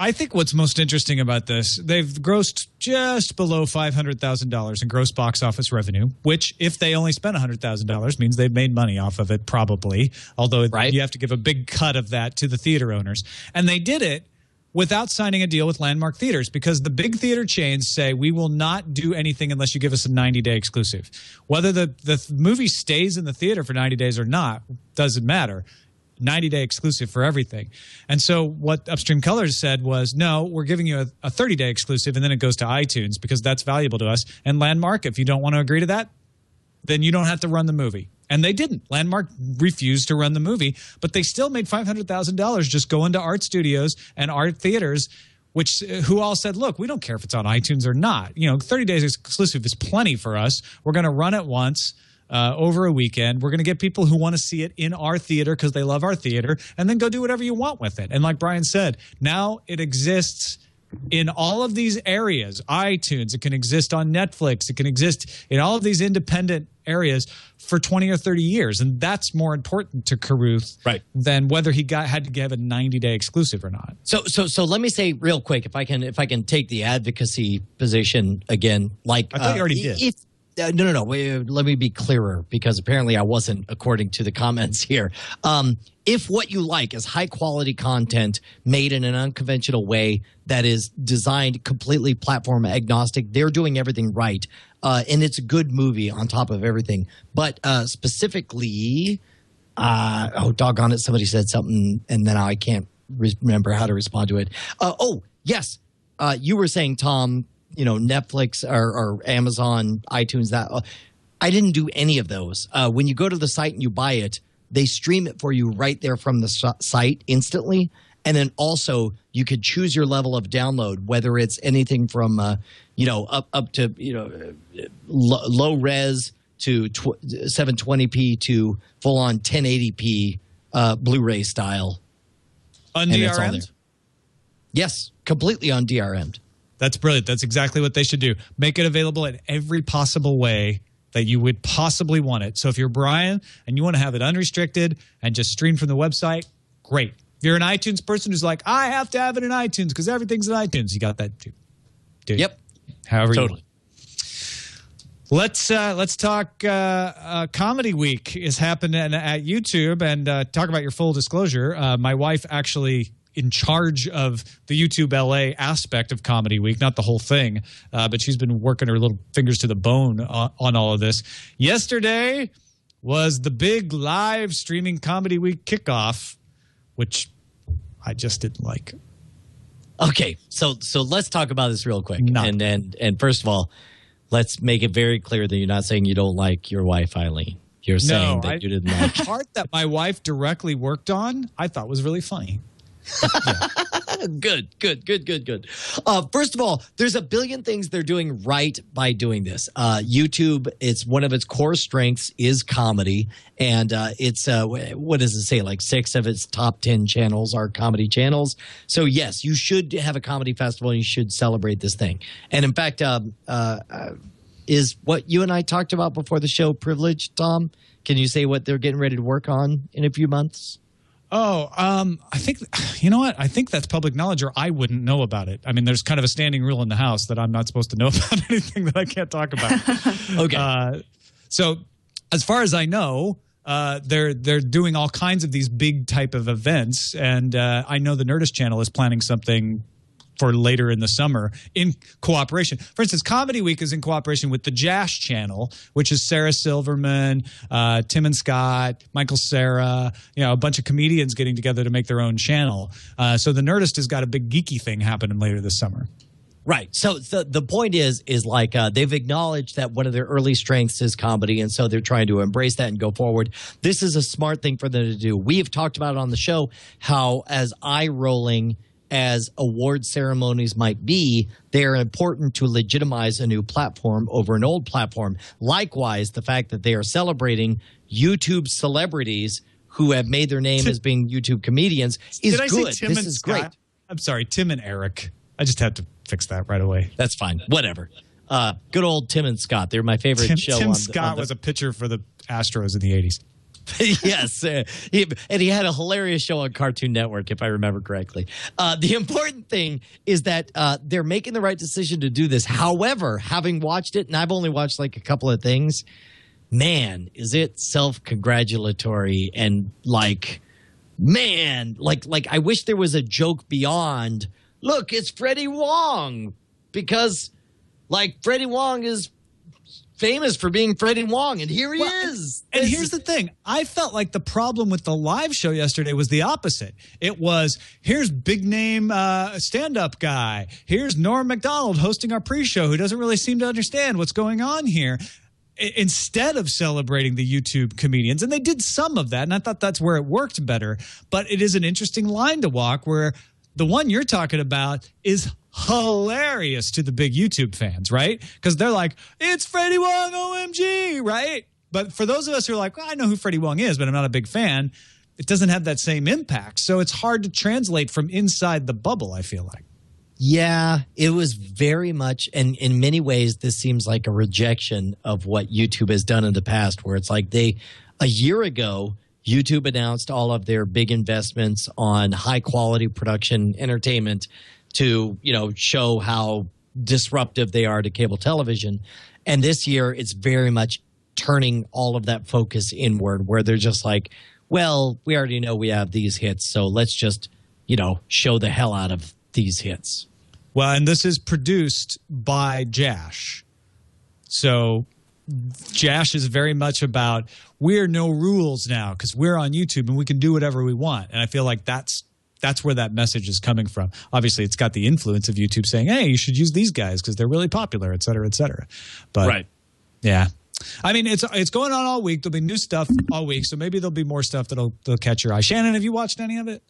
I think what's most interesting about this, they've grossed just below $500,000 in gross box office revenue, which if they only spent $100,000 means they've made money off of it probably, although you have to give a big cut of that to the theater owners. And they did it without signing a deal with Landmark Theaters, because the big theater chains say we will not do anything unless you give us a 90-day exclusive. Whether the movie stays in the theater for 90 days or not doesn't matter. 90-day exclusive for everything. And so what Upstream Colors said was, no, we're giving you a 30-day exclusive, and then it goes to iTunes because that's valuable to us. And Landmark, if you don't want to agree to that, then you don't have to run the movie. And they didn't. Landmark refused to run the movie, but they still made $500,000 just going to art studios and art theaters, who all said, look, we don't care if it's on iTunes or not. 30 days exclusive is plenty for us. We're going to run it once over a weekend. We're going to get people who want to see it in our theater because they love our theater, and then go do whatever you want with it. And like Brian said, now it exists in all of these areas. iTunes, it can exist on Netflix, it can exist in all of these independent areas for 20 or 30 years. And that's more important to Carruth than whether he had to give a 90-day exclusive or not. So let me say real quick, if I can take the advocacy position again, like I thought you already did. No. Wait, let me be clearer, because apparently I wasn't, according to the comments here. If what you like is high-quality content made in an unconventional way that is designed completely platform agnostic, they're doing everything right. And it's a good movie on top of everything. But specifically, doggone it, somebody said something, and then I can't remember how to respond to it. Yes. You were saying, Tom, Netflix or Amazon, iTunes, that I didn't do any of those. When you go to the site and you buy it, they stream it for you right there from the site instantly. And then also you could choose your level of download, whether it's anything from, up to, low res to 720p to full on 1080p Blu-ray style. On DRM? Yes, completely on DRM. That's brilliant. That's exactly what they should do. Make it available in every possible way that you would possibly want it. So if you're Brian and you want to have it unrestricted and just stream from the website, great. If you're an iTunes person who's like, I have to have it in iTunes because everything's in iTunes, you got that too. Dude. Yep. However you want. Let's talk Comedy Week is happening at YouTube, and talk about your full disclosure. My wife actually in charge of the YouTube LA aspect of Comedy Week, not the whole thing, but she's been working her little fingers to the bone on all of this. Yesterday was the big live streaming Comedy Week kickoff, which I just didn't like. Okay, so let's talk about this real quick. And first of all, let's make it very clear that you're not saying you don't like your wife, Eileen. You're saying that you didn't like the part that my wife directly worked on, I thought was really funny. Good. First of all, there's a billion things they're doing right by doing this. YouTube, it's one of its core strengths is comedy, and it's what does it say? Like 6 of its top 10 channels are comedy channels. So yes, you should have a comedy festival, and you should celebrate this thing. And in fact, is what you and I talked about before the show privileged, Tom? Can you say what they're getting ready to work on in a few months? I think, you know what? I think that's public knowledge, or I wouldn't know about it. I mean, there's kind of a standing rule in the House that I'm not supposed to know about anything that I can't talk about. Okay. So as far as I know, they're doing all kinds of these big type of events. And I know the Nerdist channel is planning something for later in the summer in cooperation. For instance, Comedy Week is in cooperation with the Jash channel, which is Sarah Silverman, Tim and Scott, Michael Cera, a bunch of comedians getting together to make their own channel. So the Nerdist has got a big geeky thing happening later this summer. Right. So the point is like they've acknowledged that one of their early strengths is comedy, and so they're trying to embrace that and go forward. This is a smart thing for them to do. We have talked about it on the show how as eye-rolling as award ceremonies might be, they are important to legitimize a new platform over an old platform. Likewise, the fact that they are celebrating YouTube celebrities who have made their name as being YouTube comedians is good. This is great. I'm sorry, Tim and Eric. I just had to fix that right away. That's fine. Whatever. Good old Tim and Scott. They're my favorite show. Tim Scott was a pitcher for the Astros in the 80s. Yes. And he had a hilarious show on Cartoon Network, if I remember correctly. The important thing is that they're making the right decision to do this. However, having watched it, and I've only watched like a couple of things, man, is it self-congratulatory and like, man, like I wish there was a joke beyond, look, it's Freddie Wong, because like Freddie Wong is famous for being Freddie Wong, and here he is. And here's the thing. I felt like the problem with the live show yesterday was the opposite. It was, here's big name stand-up guy. Here's Norm Macdonald hosting our pre-show who doesn't really seem to understand what's going on here. Instead of celebrating the YouTube comedians. And they did some of that, and I thought that's where it worked better. But it is an interesting line to walk where the one you're talking about is hilarious to the big YouTube fans, right? Because they're like, it's Freddie Wong, OMG, right? But for those of us who are like, well, I know who Freddie Wong is, but I'm not a big fan, it doesn't have that same impact. So it's hard to translate from inside the bubble, I feel like. Yeah, it was very much, and in many ways, this seems like a rejection of what YouTube has done in the past, where it's like a year ago, YouTube announced all of their big investments on high quality production entertainment to, show how disruptive they are to cable television. And this year, it's very much turning all of that focus inward, where they're just like, well, we already know we have these hits, so let's just, show the hell out of these hits. Well, and this is produced by Jash. So Jash is very much about, we're no rules now because we're on YouTube and we can do whatever we want. And I feel like that's where that message is coming from. Obviously, it's got the influence of YouTube saying, hey, you should use these guys because they're really popular, et cetera, et cetera. But right. Yeah. I mean, it's going on all week. There'll be new stuff all week. So maybe there'll be more stuff that'll catch your eye. Shannon, have you watched any of it?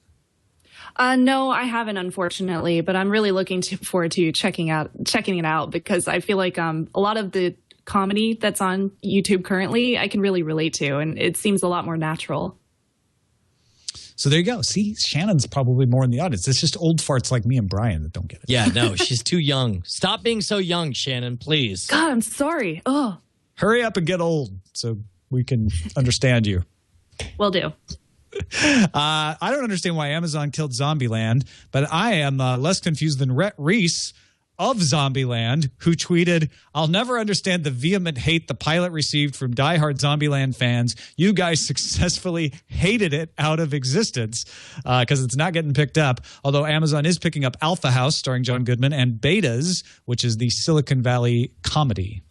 No, I haven't, unfortunately, but I'm really looking forward to checking it out because I feel like a lot of the comedy that's on YouTube currently, I can really relate to, and it seems a lot more natural. So there you go. See, Shannon's probably more in the audience. It's just old farts like me and Brian that don't get it. Yeah, no, she's too young. Stop being so young, Shannon, please. God, I'm sorry. Oh, hurry up and get old so we can understand you. Will do. I don't understand why Amazon killed Zombieland, but I am less confused than Rhett Reese of Zombieland, who tweeted, I'll never understand the vehement hate the pilot received from diehard Zombieland fans. You guys successfully hated it out of existence because it's not getting picked up. Although Amazon is picking up Alpha House, starring John Goodman, and Betas, which is the Silicon Valley comedy.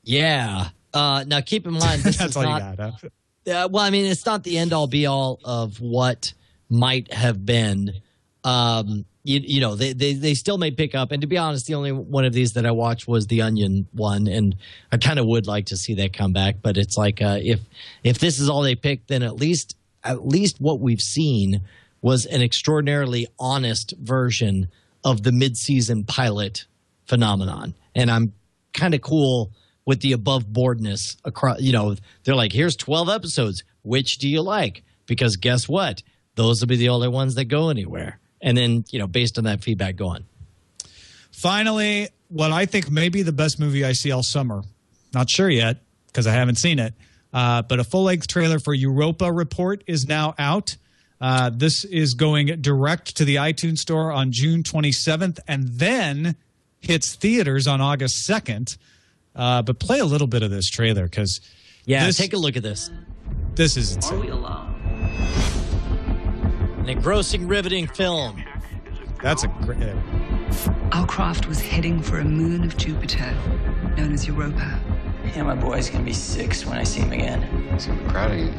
Yeah. Now, keep in mind, this That's is all not... you got, huh? Well, I mean, it's not the end-all, be-all of what might have been. They still may pick up. And to be honest, the only one of these that I watched was the Onion one, and I kind of would like to see that come back. But it's like if this is all they pick, then at least what we've seen was an extraordinarily honest version of the mid-season pilot phenomenon. And I'm kind of cool with the above boardness across, they're like, here's 12 episodes. Which do you like? Because guess what? Those will be the only ones that go anywhere. And then, based on that feedback, go on. Finally, what I think may be the best movie I see all summer. Not sure yet because I haven't seen it. But a full-length trailer for Europa Report is now out. This is going direct to the iTunes store on June 27th and then hits theaters on August 2nd. But play a little bit of this trailer because take a look at this. This is insane. Are we alone? An engrossing, riveting film. That's a great. Our craft was heading for a moon of Jupiter, known as Europa. Yeah, my boy's gonna be 6 when I see him again. He's gonna be proud of you.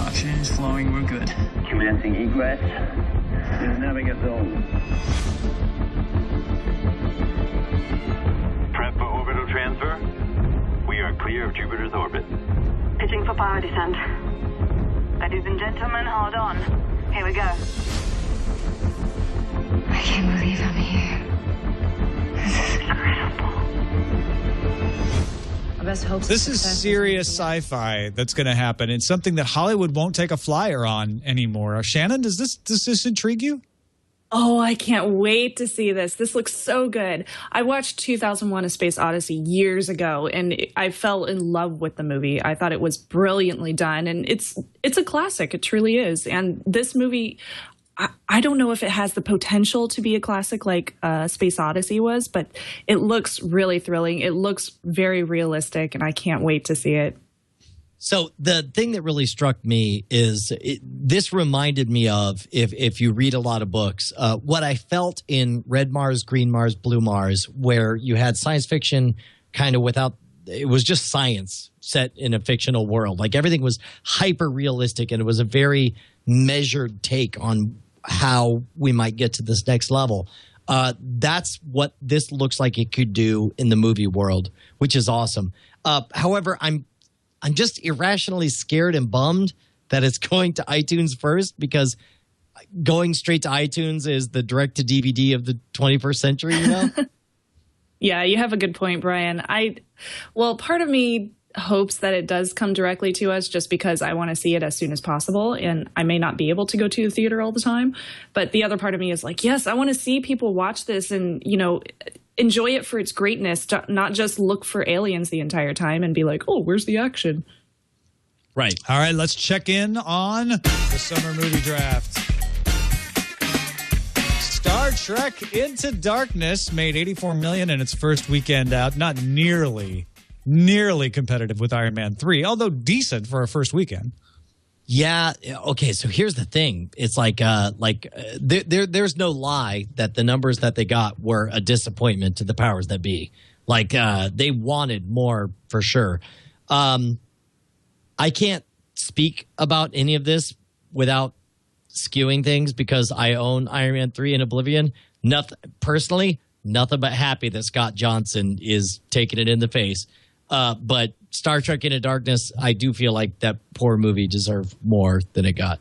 Oxygen is flowing. We're good. Commencing egress. Navigate zone. Prep for orbital transfer. We are clear of Jupiter's orbit. Pitching for power descent. Ladies and gentlemen, hold on. Here we go. I can't believe I'm here. This is incredible. Our best hopes. This is serious sci-fi that's going to happen. It's something that Hollywood won't take a flyer on anymore. Shannon, does this intrigue you? Oh, I can't wait to see this. This looks so good. I watched 2001: A Space Odyssey years ago, and I fell in love with the movie. I thought it was brilliantly done, and it's a classic. It truly is. And this movie, I don't know if it has the potential to be a classic like Space Odyssey was, but it looks really thrilling. It looks very realistic, and I can't wait to see it. So the thing that really struck me is this reminded me of, if you read a lot of books, what I felt in Red Mars, Green Mars, Blue Mars, where you had science fiction kind of without, it was just science set in a fictional world. Like everything was hyper realistic, and it was a very measured take on how we might get to this next level. That's what this looks like it could do in the movie world, which is awesome. However, I'm just irrationally scared and bummed that it's going to iTunes first, because going straight to iTunes is the direct-to-DVD of the 21st century, you know? Yeah, you have a good point, Brian. Well, part of me hopes that it does come directly to us just because I want to see it as soon as possible, and I may not be able to go to the theater all the time. But the other part of me is like, yes, I want to see people watch this and, enjoy it for its greatness, not just look for aliens the entire time and be like, oh, where's the action? Right. All right, let's check in on the summer movie draft. Star Trek Into Darkness made $84 million in its first weekend out. Not nearly competitive with Iron Man 3, although decent for a first weekend. Yeah. Okay. So here's the thing. It's there's no lie that the numbers that they got were a disappointment to the powers that be. They wanted more for sure. I can't speak about any of this without skewing things because I own Iron Man 3 and Oblivion. Nothing but happy that Scott Johnson is taking it in the face. But Star Trek Into Darkness, I do feel like that poor movie deserved more than it got.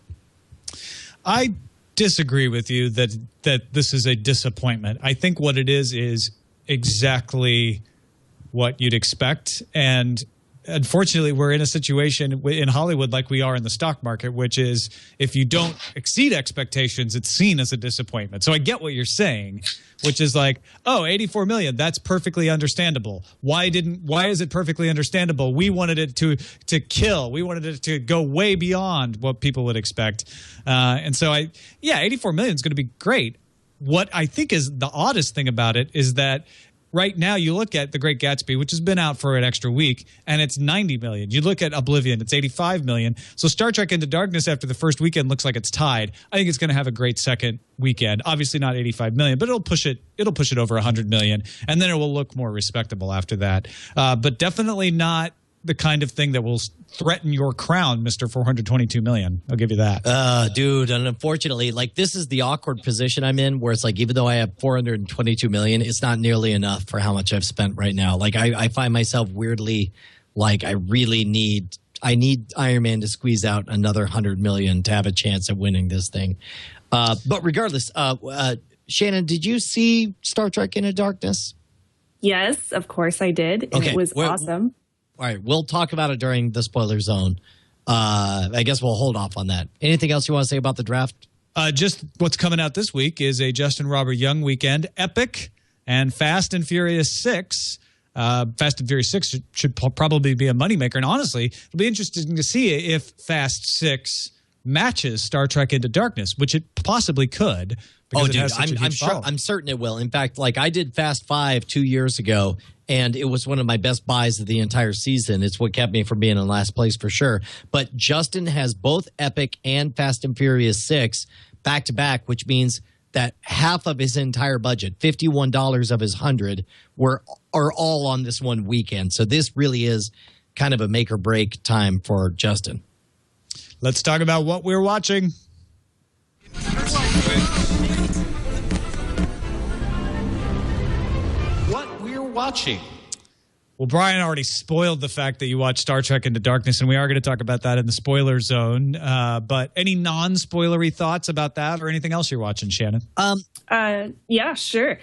I disagree with you that this is a disappointment. I think what it is exactly what you'd expect. And unfortunately, we're in a situation in Hollywood like we are in the stock market, which is if you don't exceed expectations, it's seen as a disappointment. So I get what you're saying, which is like, oh, 84 million, that's perfectly understandable. Why is it perfectly understandable? We wanted it to kill. We wanted it to go way beyond what people would expect. And so 84 million is going to be great. What I think is the oddest thing about it is that right now, you look at The Great Gatsby, which has been out for an extra week, and it's 90 million. You look at Oblivion, it's 85 million. So Star Trek Into Darkness after the first weekend looks like it's tied. I think it's going to have a great second weekend. Obviously not 85 million, but it'll push it over 100 million, and then it will look more respectable after that. But definitely not the kind of thing that will threaten your crown, Mr. 422 million. I'll give you that. Dude, and unfortunately, this is the awkward position I'm in where it's like, even though I have 422 million, it's not nearly enough for how much I've spent right now. I find myself weirdly I need Iron Man to squeeze out another 100 million to have a chance at winning this thing. But regardless, Shannon, did you see Star Trek Into Darkness? Yes, of course I did. And it was awesome. All right, we'll talk about it during the spoiler zone. I guess we'll hold off on that. Anything else you want to say about the draft? Just what's coming out this week is a Justin Robert Young weekend, Epic, and Fast and Furious 6. Fast and Furious 6 should probably be a moneymaker. And honestly, it'll be interesting to see if Fast 6 matches Star Trek Into Darkness, which it possibly could. Oh, dude, I'm certain it will. In fact, I did Fast 5 2 years ago, and it was one of my best buys of the entire season. It's what kept me from being in last place for sure. But Justin has both Epic and Fast and Furious 6 back to back, which means that half of his entire budget, $51 of his 100, are all on this one weekend. So this really is kind of a make or break time for Justin. Let's talk about what we're watching. What we're watching. Well, Brian already spoiled the fact that you watched Star Trek Into Darkness, and we are going to talk about that in the spoiler zone. But any non-spoilery thoughts about that or anything else you're watching, Shannon? Yeah, sure.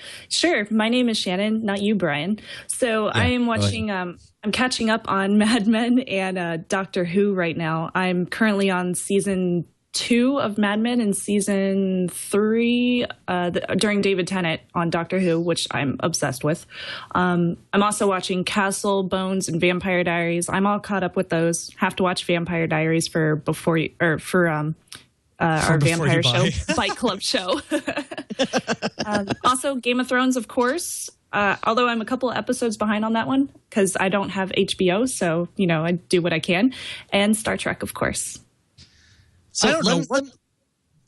My name is Shannon, not you, Brian. So yeah, I am watching, I'm catching up on Mad Men and Doctor Who right now. I'm currently on season 2 of Mad Men in season 3 during David Tennant on Doctor Who, which I'm obsessed with. I'm also watching Castle, Bones, and Vampire Diaries. I'm all caught up with those. Have to watch Vampire Diaries for our vampire show, Fight Club show. Also, Game of Thrones, of course. Although I'm a couple of episodes behind on that one because I don't have HBO, so I do what I can. And Star Trek, of course. So I don't know.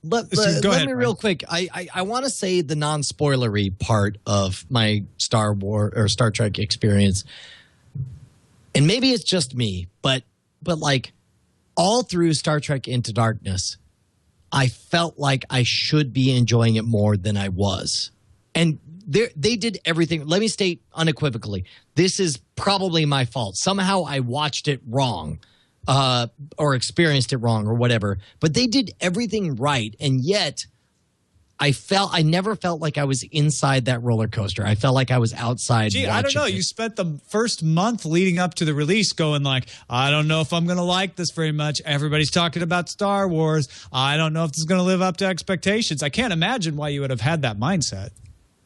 Let me real quick. I want to say the non-spoilery part of my Star Trek experience, and maybe it's just me, but like all through Star Trek Into Darkness, I felt like I should be enjoying it more than I was, and they did everything. Let me state unequivocally, this is probably my fault. Somehow I watched it wrong. Or experienced it wrong or whatever, but they did everything right, and yet I never felt like I was inside that roller coaster. I felt like I was outside. Gee, I don't know. You spent the first month leading up to the release going like, I don't know if I'm going to like this very much. Everybody's talking about Star Wars. I don't know if this is going to live up to expectations. I can't imagine why you would have had that mindset.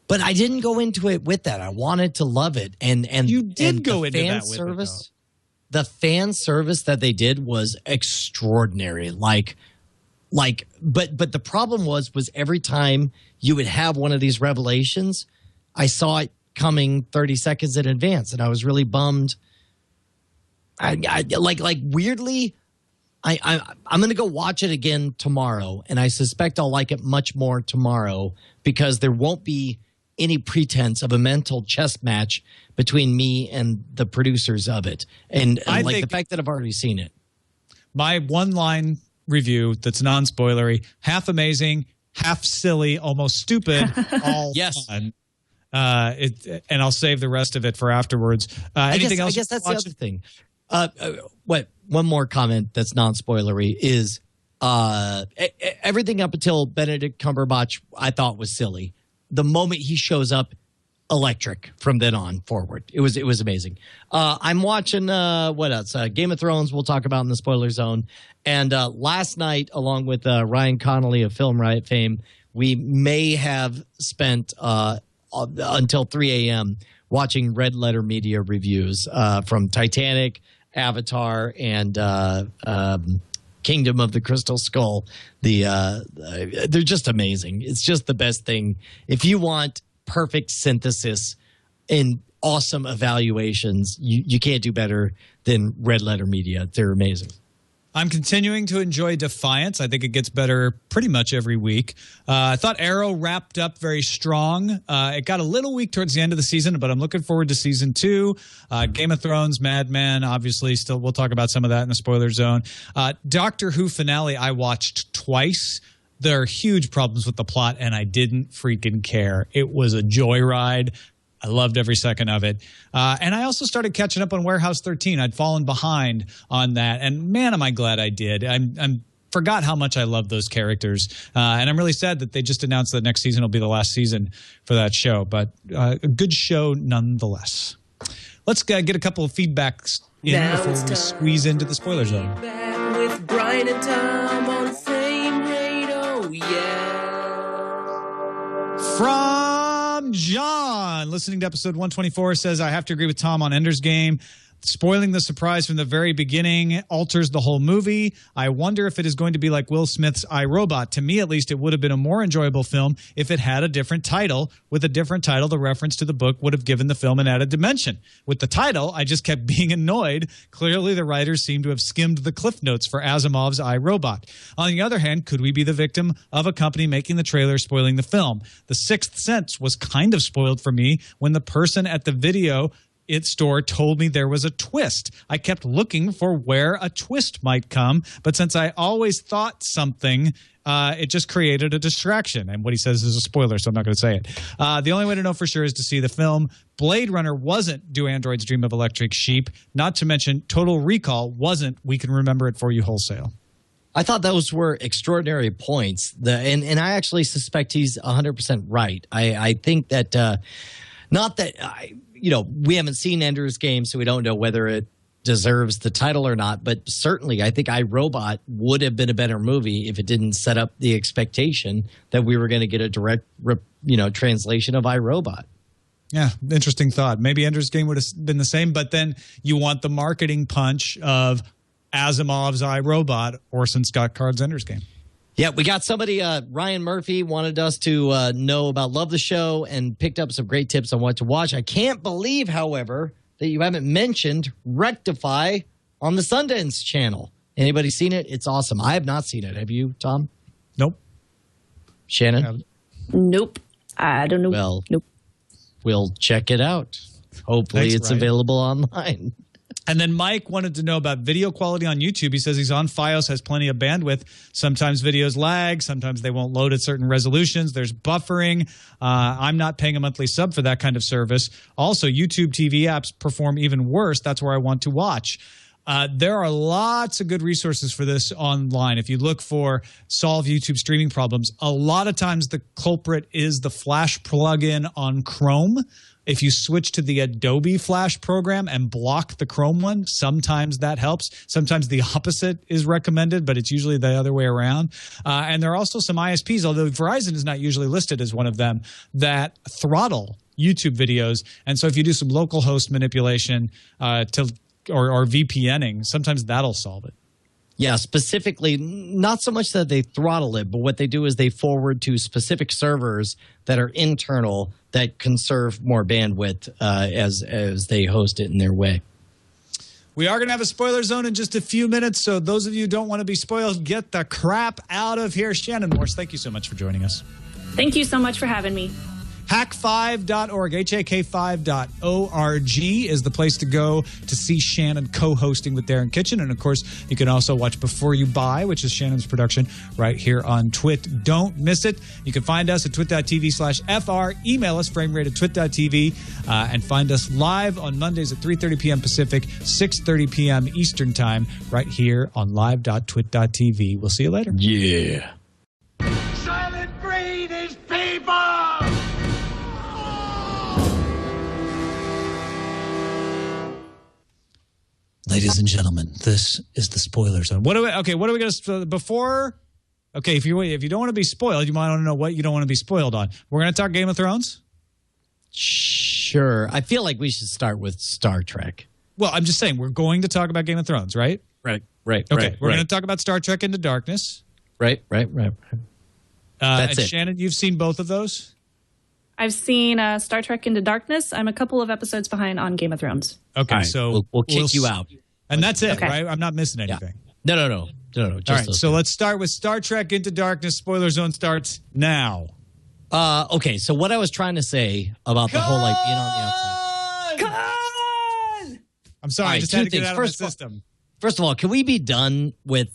But I didn't go into it with that. I wanted to love it, and you did go into fan that with service. it, the fan service that they did was extraordinary. But the problem was every time you would have one of these revelations, I saw it coming 30 seconds in advance, and I was really bummed. Weirdly, I'm going to go watch it again tomorrow, and I suspect I'll like it much more tomorrow because there won't be any pretense of a mental chess match between me and the producers of it. And like the fact that I've already seen it. My one-line review that's non-spoilery, half amazing, half silly, almost stupid, all fun. And I'll save the rest of it for afterwards. Anything else? I guess that's the other thing. One more comment that's non-spoilery is everything up until Benedict Cumberbatch I thought was silly. The moment he shows up, electric from then on forward. It was amazing. I'm watching what else? Game of Thrones. We'll talk about in the spoiler zone. And last night, along with Ryan Connolly of Film Riot fame, we may have spent until 3 a.m. watching Red Letter Media reviews from Titanic, Avatar, and Kingdom of the Crystal Skull. They're just amazing. It's just the best thing. If you want perfect synthesis and awesome evaluations, you can't do better than Red Letter Media. They're amazing. I'm continuing to enjoy Defiance. I think it gets better pretty much every week. I thought Arrow wrapped up very strong. It got a little weak towards the end of the season, but I'm looking forward to season 2. Game of Thrones, Mad Men, obviously. Still, we'll talk about some of that in the spoiler zone. Doctor Who finale I watched twice. There are huge problems with the plot, and I didn't freaking care. It was a joyride. I loved every second of it. And I also started catching up on Warehouse 13. I'd fallen behind on that. And man, am I glad I did. I'm forgot how much I love those characters. And I'm really sad that they just announced that next season will be the last season for that show. But a good show nonetheless. Let's get a couple of feedbacks in before we squeeze into the spoiler zone. Back with Brian and Tom on Frame Rate, oh yeah. From John, listening to episode 124, says, I have to agree with Tom on Ender's Game. Spoiling the surprise from the very beginning alters the whole movie. I wonder if it is going to be like Will Smith's iRobot. To me, at least, it would have been a more enjoyable film if it had a different title. With a different title, the reference to the book would have given the film an added dimension. With the title, I just kept being annoyed. Clearly, the writers seem to have skimmed the cliff notes for Asimov's iRobot. On the other hand, could we be the victim of a company making the trailer spoiling the film? The Sixth Sense was kind of spoiled for me when the person at the video store told me there was a twist. I kept looking for where a twist might come, but since I always thought something, it just created a distraction. And what he says is a spoiler, so I'm not going to say it. The only way to know for sure is to see the film. Blade Runner wasn't Do Androids Dream of Electric Sheep, not to mention Total Recall wasn't We Can Remember It For You Wholesale. I thought those were extraordinary points. And I actually suspect he's 100% right. I think that, not that we haven't seen Ender's Game, so we don't know whether it deserves the title or not, but certainly I think iRobot would have been a better movie if it didn't set up the expectation that we were going to get a direct, translation of iRobot. Yeah, interesting thought. Maybe Ender's Game would have been the same, but then you want the marketing punch of Asimov's iRobot, Orson Scott Card's Ender's Game. Yeah, we got somebody, Ryan Murphy, wanted us to know about Love the Show and picked up some great tips on what to watch. I can't believe, however, that you haven't mentioned Rectify on the Sundance Channel. Anybody seen it? It's awesome. I have not seen it. Have you, Tom? Nope. Shannon? Nope. I don't know. Well, nope. We'll check it out. Hopefully it's available online. And then Mike wanted to know about video quality on YouTube. He says he's on Fios, has plenty of bandwidth. Sometimes videos lag. Sometimes they won't load at certain resolutions. There's buffering. I'm not paying a monthly sub for that kind of service. Also, YouTube TV apps perform even worse. That's where I want to watch. There are lots of good resources for this online. If you look for solve YouTube streaming problems, a lot of times the culprit is the Flash plugin on Chrome. If you switch to the Adobe Flash program and block the Chrome one, sometimes that helps. Sometimes the opposite is recommended, but it's usually the other way around. And there are also some ISPs, although Verizon is not usually listed as one of them, that throttle YouTube videos. And so if you do some local host manipulation or VPNing, sometimes that'll solve it. Yeah, specifically, not so much that they throttle it, but what they do is they forward to specific servers that are internal that conserve more bandwidth as they host it in their way. We are going to have a spoiler zone in just a few minutes, so those of you who don't want to be spoiled, get the crap out of here. Shannon Morse, thank you so much for joining us. Thank you so much for having me. Hack5.org, HAK5.org is the place to go to see Shannon co-hosting with Darren Kitchen. And, of course, you can also watch Before You Buy, which is Shannon's production, right here on Twit. Don't miss it. You can find us at twit.tv/FR. Email us, framerate@twit.tv. And find us live on Mondays at 3:30 p.m. Pacific, 6:30 p.m. Eastern Time, right here on live.twit.tv. We'll see you later. Yeah. Silent Breed is people! Ladies and gentlemen, this is the spoiler zone. What are we going to before? Okay, if you don't want to be spoiled, you might want to know what you don't want to be spoiled on. We're going to talk Game of Thrones. Sure. I feel like we should start with Star Trek. Well, I'm just saying we're going to talk about Game of Thrones, right? Right. Okay, we're going to talk about Star Trek Into Darkness. Right. That's it. Shannon, you've seen both of those? I've seen Star Trek Into Darkness. I'm a couple of episodes behind on Game of Thrones. Okay, right, so we'll kick you out. And that's it, right? I'm not missing anything. Yeah. No. All right, so let's start with Star Trek Into Darkness. Spoiler zone starts now. Okay, so what I was trying to say about the whole being on the outside. I'm sorry, I just had to get it out of my system. First of all, can we be done with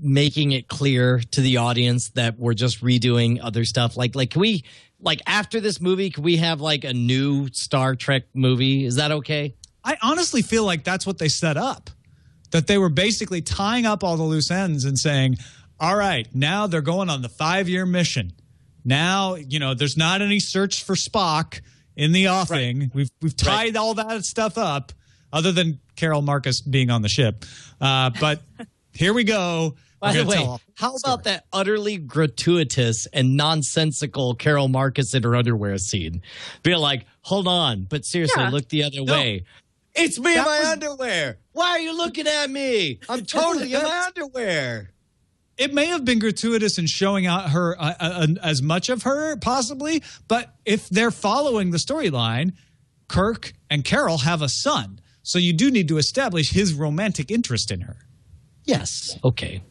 making it clear to the audience that we're just redoing other stuff? Like can we, after this movie, can we have a new Star Trek movie? Is that okay? I honestly feel like that's what they set up. That they were basically tying up all the loose ends and saying, all right, now they're going on the 5-year mission. Now, there's not any search for Spock in the offing. Right. We've tied all that stuff up, other than Carol Marcus being on the ship. But here we go. By the way, how about that utterly gratuitous and nonsensical Carol Marcus in her underwear scene? Being like, hold on, but seriously, look the other way. It's me in my underwear. Why are you looking at me? I'm totally in my underwear. It may have been gratuitous in showing out her as much of her, possibly, but if they're following the storyline, Kirk and Carol have a son, so you do need to establish his romantic interest in her. Yes. Okay.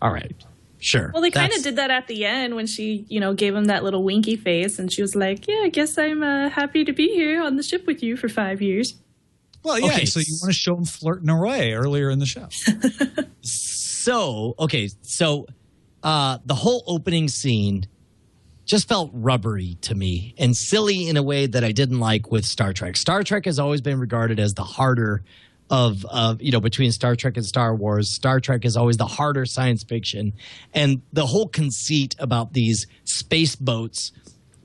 All right. Sure. Well, they kind of did that at the end when she, gave him that little winky face, and she was like, "Yeah, I guess I'm happy to be here on the ship with you for 5 years." Well, yeah. Okay. So you want to show him flirting away earlier in the show. So the whole opening scene just felt rubbery to me and silly in a way that I didn't like with Star Trek. Star Trek has always been regarded as the harder of between Star Trek and Star Wars. Star Trek is always the harder science fiction. And the whole conceit about these space boats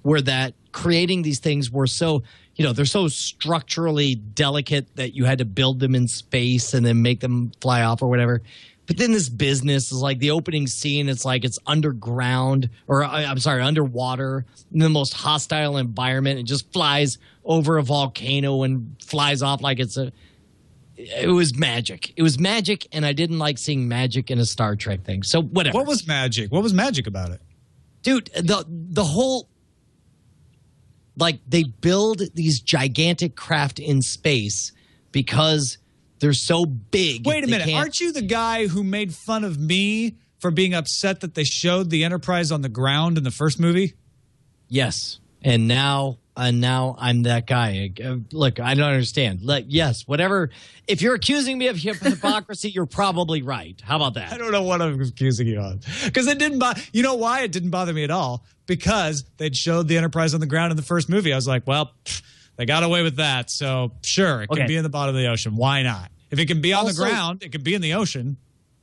were that creating these things were so they're so structurally delicate that you had to build them in space and then make them fly off or whatever. But then this business is like the opening scene. It's like it's underground, or I'm sorry, underwater, in the most hostile environment. It just flies over a volcano and flies off like it was magic. It was magic, and I didn't like seeing magic in a Star Trek thing. So whatever. What was magic? What was magic about it? Dude, the whole, like, they build these gigantic craft in space because they're so big. Wait a minute. Aren't you the guy who made fun of me for being upset that they showed the Enterprise on the ground in the first movie? Yes. And now I'm that guy. Look, I don't understand. Yes, whatever. If you're accusing me of hypocrisy, you're probably right. How about that? I don't know what I'm accusing you of. Because it didn't bother. You know why it didn't bother me at all? Because they'd showed the Enterprise on the ground in the first movie. I was like, well, they got away with that. So sure, it can be in the bottom of the ocean. Why not? If it can be on the ground, it can be in the ocean.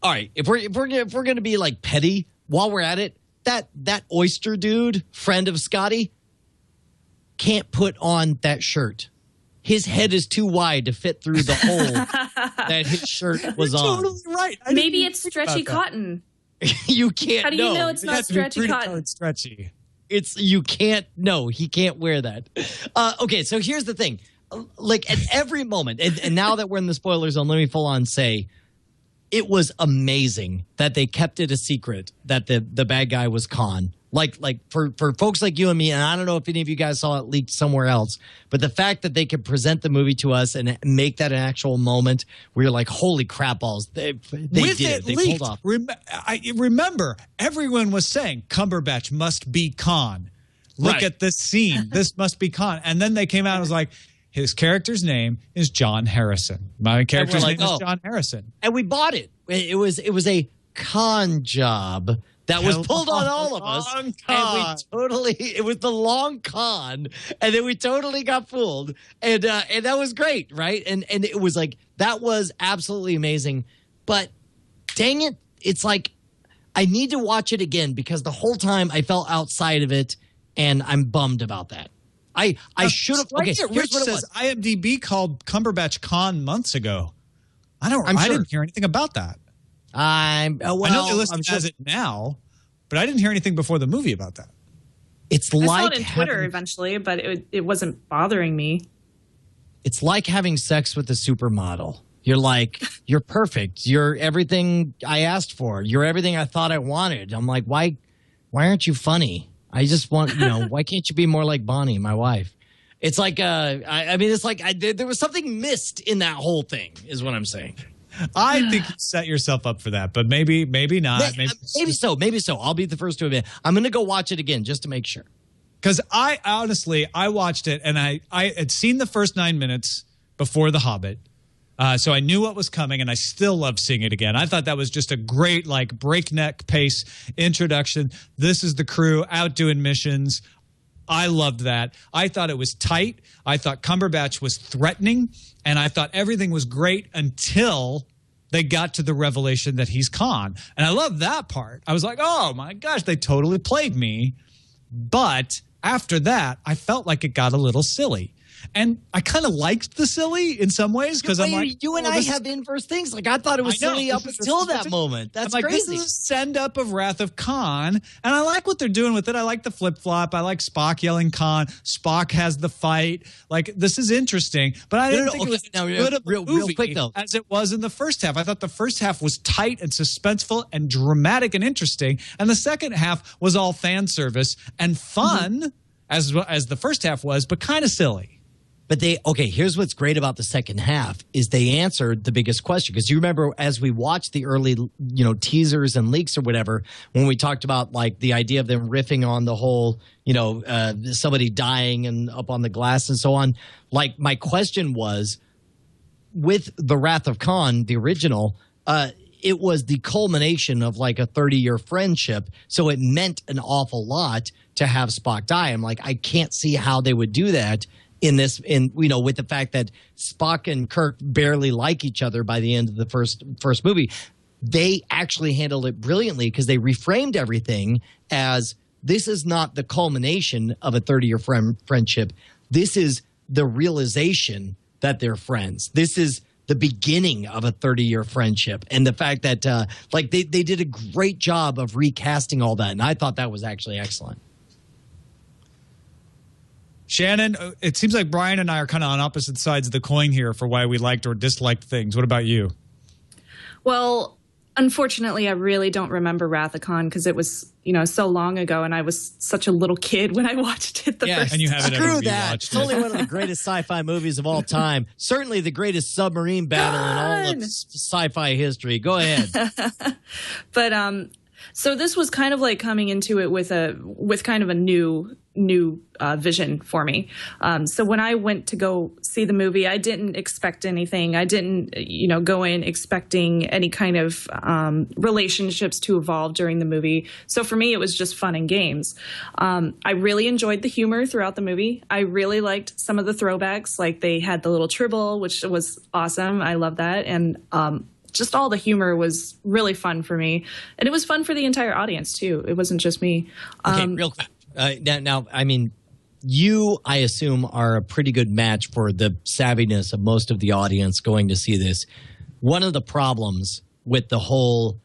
All right. If we're going to be like petty while we're at it, that oyster dude, friend of Scotty, can't put on that shirt. His head is too wide to fit through the hole that his shirt was on. Totally right. Maybe it's stretchy cotton. You can't. How do you know it's not stretchy cotton? Stretchy. You can't. No, he can't wear that. Okay, so here's the thing. Like at every moment, and now that we're in the spoiler zone, let me full on say, it was amazing that they kept it a secret that the bad guy was Khan. Like for folks like you and me, and I don't know if any of you guys saw it leaked somewhere else, but the fact that they could present the movie to us and make that an actual moment where you're like, holy crap balls, they did it. They pulled off. I remember everyone was saying Cumberbatch must be Khan. Look at this scene. This must be Khan. And then they came out and was like, his character's name is John Harrison. My character's name is John Harrison. And we bought it. It was a con job that was pulled on all of us. And it was the long con, and then we totally got fooled. And that was great, right? And it was like, that was absolutely amazing. But dang it, it's like, I need to watch it again because the whole time I felt outside of it, and I'm bummed about that. I should have. Okay, here's Rich what it says was. IMDb called Cumberbatch Khan months ago. I didn't hear anything about that. I know they list as it now, but I didn't hear anything before the movie about that. It's I saw it on Twitter eventually, but it wasn't bothering me. It's like having sex with a supermodel. You're like, you're perfect. You're everything I asked for. You're everything I thought I wanted. I'm like, why aren't you funny? I just want, why can't you be more like Bonnie, my wife? It's like, it's like there was something missed in that whole thing, is what I'm saying. I think you set yourself up for that, but maybe not. Maybe so. I'll be the first to admit. I'm going to go watch it again just to make sure. Because I watched it, and I had seen the first 9 minutes before The Hobbit. So I knew what was coming, and I still love seeing it again. I thought that was just a great, like, breakneck pace introduction. This is the crew out doing missions. I loved that. I thought it was tight. I thought Cumberbatch was threatening, and I thought everything was great until they got to the revelation that he's Khan. And I love that part. I was like, oh, my gosh, they totally played me. But after that, I felt like it got a little silly. And I kind of liked the silly in some ways because I'm like, you and I have inverse things. Like I thought it was silly up until that moment. That's like, crazy. This is a send up of Wrath of Khan, and I like what they're doing with it. I like the flip flop. I like Spock yelling Khan. Spock has the fight. Like this is interesting, but I didn't think it was good of a movie quick though, as it was in the first half. I thought the first half was tight and suspenseful and dramatic and interesting, and the second half was all fan service and fun as the first half was, but kind of silly. But here's what's great about the second half is they answered the biggest question. Because you remember as we watched the early, teasers and leaks or whatever, when we talked about like the idea of them riffing on the whole, somebody dying and up on the glass and so on. Like my question was, with the Wrath of Khan, the original, it was the culmination of like a 30-year friendship. So it meant an awful lot to have Spock die. I'm like, I can't see how they would do that with the fact that Spock and Kirk barely like each other by the end of the first movie. They actually handled it brilliantly because they reframed everything as this is not the culmination of a 30-year friendship. This is the realization that they're friends. This is the beginning of a 30-year friendship. And the fact that they did a great job of recasting all that. And I thought that was actually excellent. Shannon, it seems like Brian and I are kind of on opposite sides of the coin here for why we liked or disliked things. What about you? Well, unfortunately, I really don't remember Wrath of Khan because it was, so long ago, and I was such a little kid when I watched it the first and you haven't Screw ever that. It's only one of the greatest sci-fi movies of all time. Certainly the greatest submarine battle in all of sci-fi history. Go ahead. But so this was kind of like coming into it with kind of a new vision for me. So when I went to go see the movie, I didn't expect anything. I didn't, go in expecting any kind of relationships to evolve during the movie. So for me, it was just fun and games. I really enjoyed the humor throughout the movie. I really liked some of the throwbacks, like they had the little tribble, which was awesome. I love that. And just all the humor was really fun for me. And it was fun for the entire audience, too. It wasn't just me. Okay, real quick. Now, I mean, you, I assume, are a pretty good match for the savviness of most of the audience going to see this. One of the problems with the whole,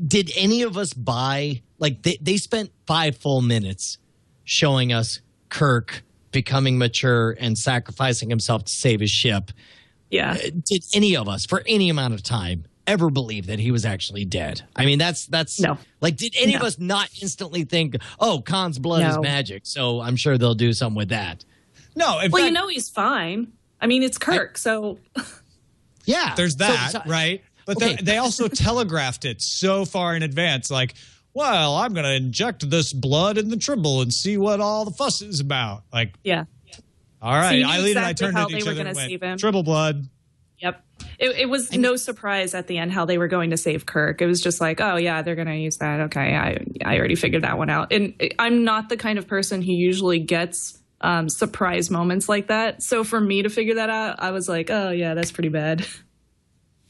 did any of us buy, they spent 5 full minutes showing us Kirk becoming mature and sacrificing himself to save his ship. Yeah. Did any of us, for any amount of time, ever believe that he was actually dead? I mean, that's no. Did any of us not instantly think, oh, Khan's blood is magic, so I'm sure they'll do something with that? No. In fact, he's fine. I mean, it's Kirk, so. Yeah. There's that, right? But they also telegraphed it so far in advance, well, I'm going to inject this blood in the tribble and see what all the fuss is about. Yeah. All right, so Eileen and I turned to each other and went, Triple blood. Yep. It was no surprise at the end how they were going to save Kirk. It was just like, oh, yeah, they're going to use that. Okay, I already figured that one out. And I'm not the kind of person who usually gets surprise moments like that. So for me to figure that out, I was like, oh, yeah, that's pretty bad.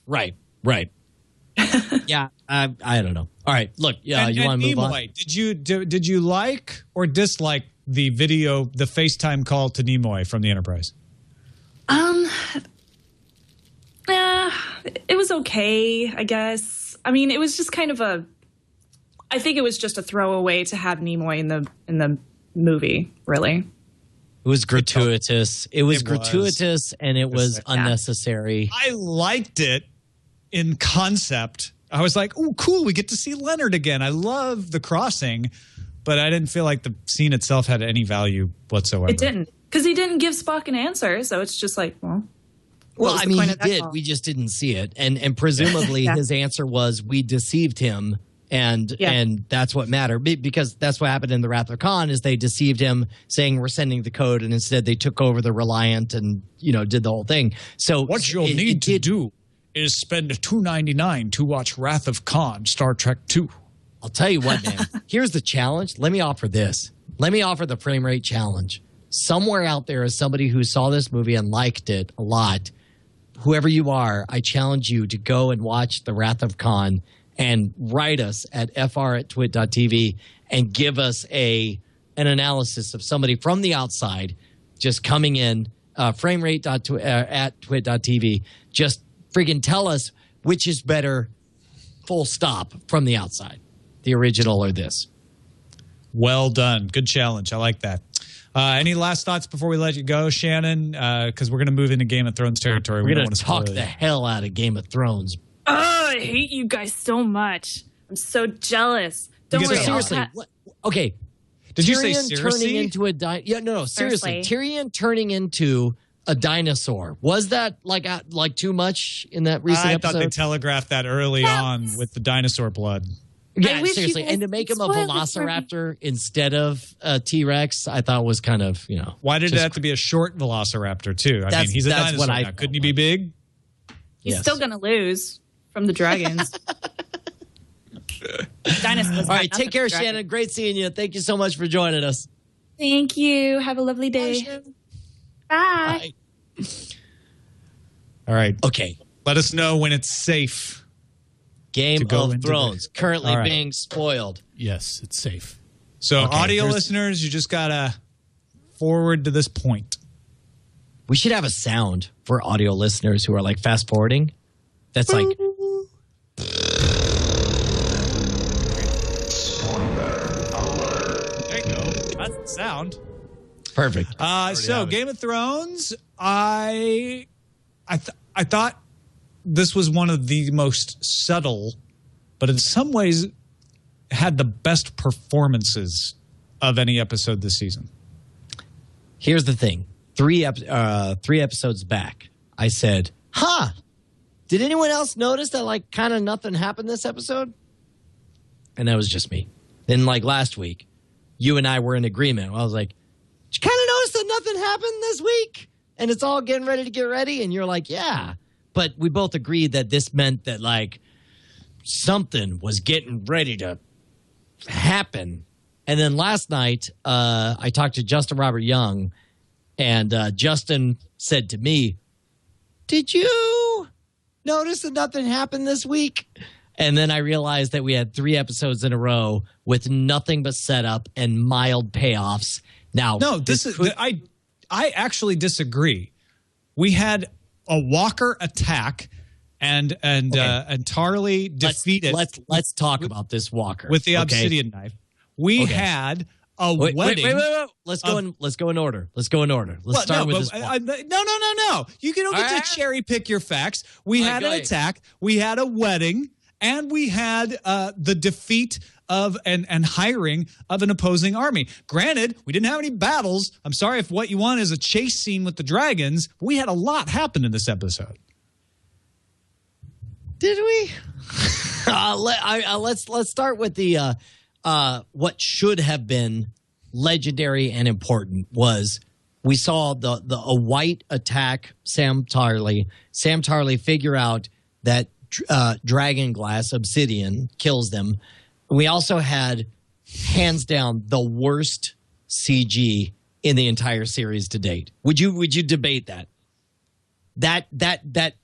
Right. Yeah, I don't know. All right, look, you want to move on? Did you like or dislike the video, the FaceTime call to Nimoy from the Enterprise? It was okay, I guess. I mean, it was just kind of I think it was just a throwaway to have Nimoy in the movie, really. It was gratuitous. It was gratuitous, and it was unnecessary. I liked it in concept. I was like, oh, cool, we get to see Leonard again. I love the crossing. But I didn't feel like the scene itself had any value whatsoever. It didn't. Because he didn't give Spock an answer. So it's just like, well, I mean, he did. We just didn't see it. And presumably his answer was, we deceived him. And that's what mattered. Because that's what happened in the Wrath of Khan is they deceived him saying we're sending the code. And instead they took over the Reliant and, did the whole thing. So what you'll need to do is spend $2.99 to watch Wrath of Khan, Star Trek II. I'll tell you what, man. Here's the challenge. Let me offer this. Let me offer the frame rate challenge. Somewhere out there is somebody who saw this movie and liked it a lot. Whoever you are, I challenge you to go and watch The Wrath of Khan and write us at fr@twit.tv and give us an analysis of somebody from the outside just coming in, framerate@twit.tv. Just friggin' tell us which is better, full stop, from the outside. The original or this. Well done. Good challenge. I like that. Any last thoughts before we let you go, Shannon? Because we're going to move into Game of Thrones territory. We're going to talk the hell out of Game of Thrones. Oh, I hate you guys so much. I'm so jealous. Don't worry. Seriously. Okay. Did you Tyrion say turning into a no, seriously. Tyrion turning into a dinosaur. Was that like too much in that recent episode? I thought they telegraphed that early on with the dinosaur blood. Yeah, seriously. And to make him a velociraptor instead of a T-Rex, I thought was kind of, Why did it have to be a short velociraptor, too? I mean, he's a dinosaur now. Couldn't he be big? He's still going to lose from the dragons. Dinosaurs. All right, take care, Shannon. Great seeing you. Thank you so much for joining us. Thank you. Have a lovely day. Bye. All right. Okay. Let us know when it's safe. Game of Thrones currently being spoiled. Yes, it's safe. So audio listeners, you just got to forward to this point. We should have a sound for audio listeners who are like fast forwarding. That's like. There you go. That's the sound. Perfect. So Game of Thrones, I thought this was one of the most subtle, but in some ways had the best performances of any episode this season. Here's the thing. Three episodes back, I said, did anyone else notice that like kind of nothing happened this episode? And that was just me. Then like last week, you and I were in agreement. I was like, did you kind of notice that nothing happened this week? And it's all getting ready to get ready? And you're like, yeah. But we both agreed that this meant that like something was getting ready to happen. And then last night, I talked to Justin Robert Young, and Justin said to me, did you notice that nothing happened this week? And then I realized that we had 3 episodes in a row with nothing but setup and mild payoffs. Now, no, I actually disagree. We had a Walker attack and Tarly defeated. Let's talk about this Walker with the obsidian knife. We had a wedding. Wait. Let's go in order. Let's start with this. No. You don't get to cherry pick your facts. We had an attack. We had a wedding. And we had the defeat of and hiring of an opposing army. Granted, we didn't have any battles. I'm sorry if what you want is a chase scene with the dragons. We had a lot happen in this episode. Did we? Let's start with the what should have been legendary and important was we saw a white attack Sam Tarly figure out that dragon glass obsidian kills them. We also had hands down the worst CG in the entire series to date. Would you debate that? That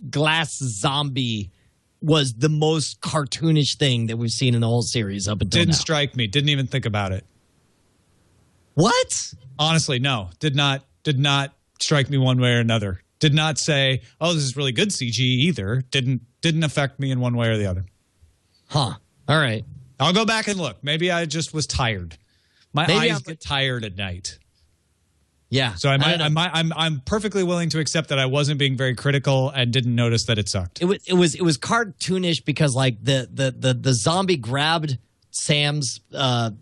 glass zombie was the most cartoonish thing that we've seen in the whole series up until now. Didn't strike me. Didn't even think about it. What? Honestly, no. Did not strike me one way or another. Did not say, oh, this is really good CG either. Didn't affect me in one way or the other. Huh. All right. I'll go back and look. Maybe I just was tired. My eyes get tired at night. Yeah. So I'm perfectly willing to accept that I wasn't being very critical and didn't notice that it sucked. It was cartoonish because like the zombie grabbed Sam's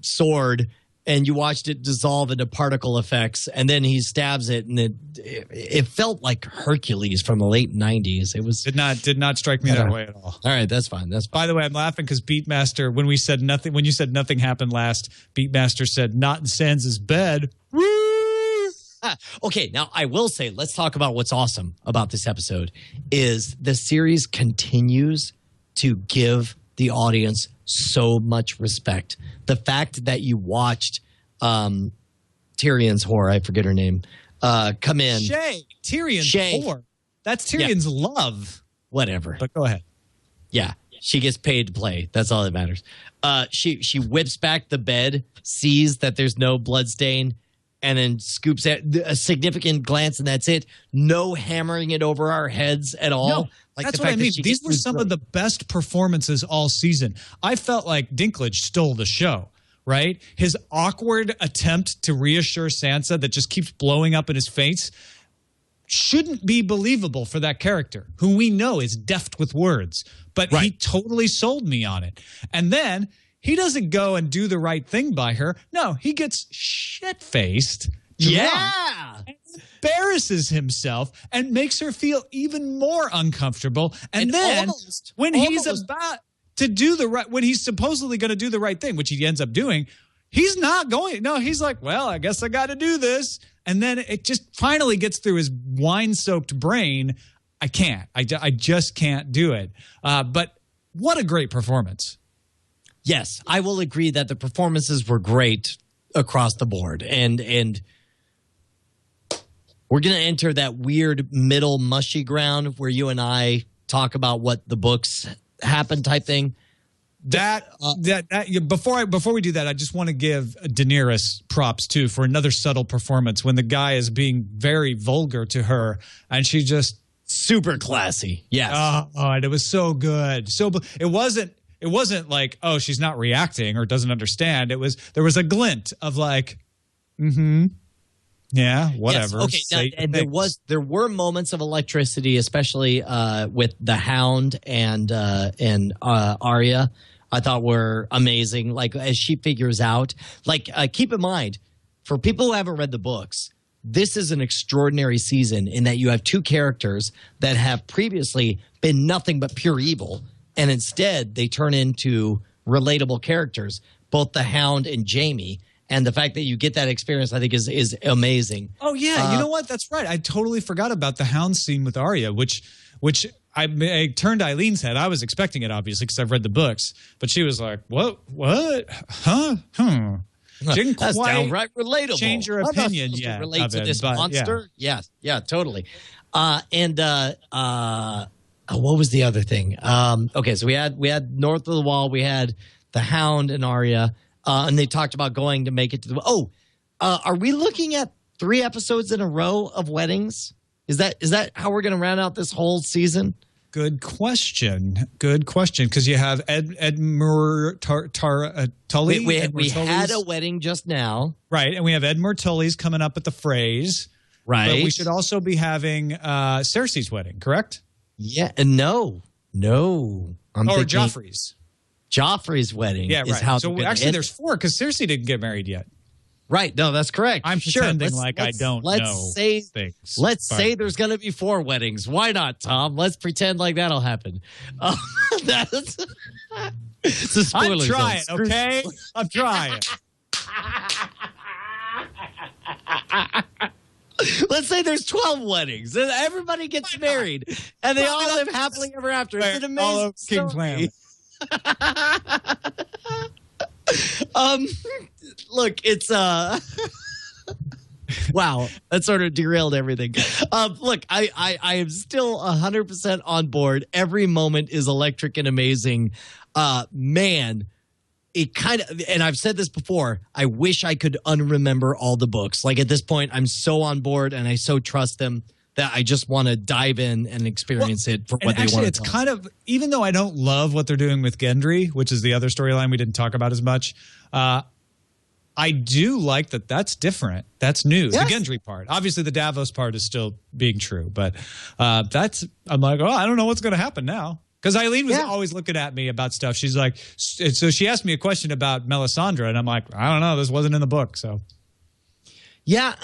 sword and you watched it dissolve into particle effects, and then he stabs it, and it felt like Hercules from the late 90s. It was did not strike me that way at all. All right, that's fine. By the way, I'm laughing because Beatmaster, when you said nothing happened last, Beatmaster said not in Sans' bed. Woo! Okay, now I will say, let's talk about what's awesome about this episode is the series continues to give the audience so much respect. The fact that you watched Tyrion's whore, I forget her name, come in. Tyrion's whore. That's Tyrion's love. Whatever. But go ahead. Yeah. She gets paid to play. That's all that matters. She whips back the bed, sees that there's no blood stain, and then scoops at a significant glance, and that's it. No hammering it over our heads at all. No, that's what I mean. These were some of the best performances all season. I felt like Dinklage stole the show, right? His awkward attempt to reassure Sansa that just keeps blowing up in his face shouldn't be believable for that character, who we know is deft with words. But he totally sold me on it. And then he doesn't go and do the right thing by her. No, he gets shit-faced. Embarrasses himself and makes her feel even more uncomfortable. And then when he's about to do when he's supposedly going to do the right thing, which he ends up doing, he's not going. No, he's like, well, I guess I got to do this. And then it just finally gets through his wine-soaked brain. I can't. I just can't do it. But what a great performance. Yes, I will agree that the performances were great across the board. And we're going to enter that weird middle mushy ground where you and I talk about what the books happen type thing. Before we do that, I just want to give Daenerys props too for another subtle performance when the guy is being very vulgar to her, and she just super classy. Yes. And it was so good. It wasn't like, oh, she's not reacting or doesn't understand. There was a glint of like, yeah, whatever. Yes, okay. And there were moments of electricity, especially with the Hound and Arya. I thought were amazing. Like as she figures out, like keep in mind, for people who haven't read the books, this is an extraordinary season in that you have two characters that have previously been nothing but pure evil, and instead they turn into relatable characters, both the Hound and Jaime. And the fact that you get that experience, I think, is amazing. Oh, yeah. You know what? That's right. I totally forgot about the Hound scene with Arya, which I turned Eileen's head. I was expecting it, obviously, because I've read the books. But she was like, what? Huh? Didn't That's downright relatable. Change your opinion yet. Relate to this monster? Yeah. Yeah, totally. What was the other thing? Okay, so we had North of the Wall. We had the Hound and Arya. And they talked about going to make it to the. Are we looking at 3 episodes in a row of weddings? Is that how we're going to round out this whole season? Good question. Because you have Edmure Tully. We had a wedding just now, right? And we have Edmure Tully's coming up at the Freys, right? But we should also be having Cersei's wedding, correct? Yeah. No. I'm thinking Joffrey's. Joffrey's wedding is how. So actually, there's 4 because Cersei didn't get married yet. Right. No, that's correct. I'm pretending I don't know things. Let's say there's going to be 4 weddings. Why not, Tom? Let's pretend like that'll happen. That's it's a spoiler. I'm trying, okay? I'm trying. Let's say there's 12 weddings and everybody gets married and they all live happily ever after. It's an amazing story. Look, it's wow, that sort of derailed everything. Look, I am still 100% on board. Every moment is electric and amazing. Man, it kind of, and I've said this before, I wish I could unremember all the books. Like at this point, I'm so on board and I so trust them that I just want to dive in and experience it for what they want to it's kind of, even though I don't love what they're doing with Gendry, which is the other storyline we didn't talk about as much, I do like that that's different. That's new. Yes. The Gendry part. Obviously, the Davos part is still being true, but I'm like, I don't know what's going to happen now. Because Eileen was always looking at me about stuff. She's like, so she asked me a question about Melisandre, and I'm like, I don't know. This wasn't in the book, so. Yeah,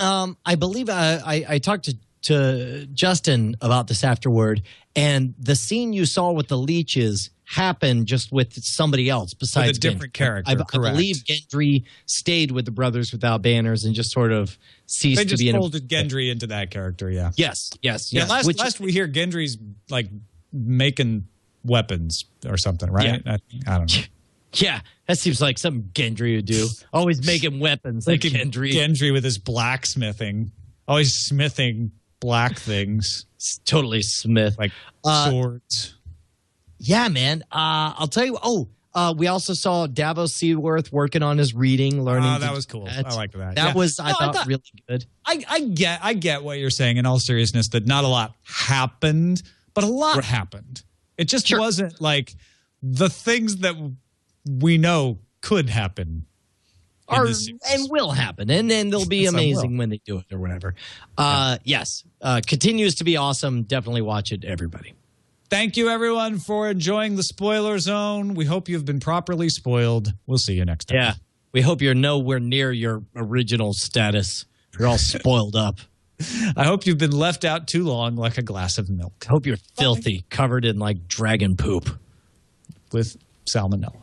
I believe I talked to Justin about this afterward, and the scene you saw with the leeches happened just with somebody else besides with a different character. I believe Gendry stayed with the Brothers Without Banners and just sort of ceased to be. They just folded Gendry into that character. Yeah. Yes. Yeah. Last we hear, Gendry's like making weapons or something, right? Yeah. I don't know. Yeah, that seems like something Gendry would do. Always making weapons like Gendry. Gendry with his blacksmithing. Always smithing black things. It's totally smith. Like swords. Yeah, man. I'll tell you. We also saw Davos Seaworth working on his reading, learning. Oh, that was cool. I liked that. That was, I thought, really good. I get what you're saying in all seriousness, that not a lot happened, but a lot happened. It just wasn't like the things that we know could happen. And will happen, and then they'll be amazing when they do it or whatever. Yes, continues to be awesome. Definitely watch it, everybody. Thank you, everyone, for enjoying the spoiler zone. We hope you've been properly spoiled. We'll see you next time. Yeah, we hope you're nowhere near your original status. You're all spoiled up. I hope you've been left out too long like a glass of milk. I hope you're filthy, covered in like dragon poop with salmonella.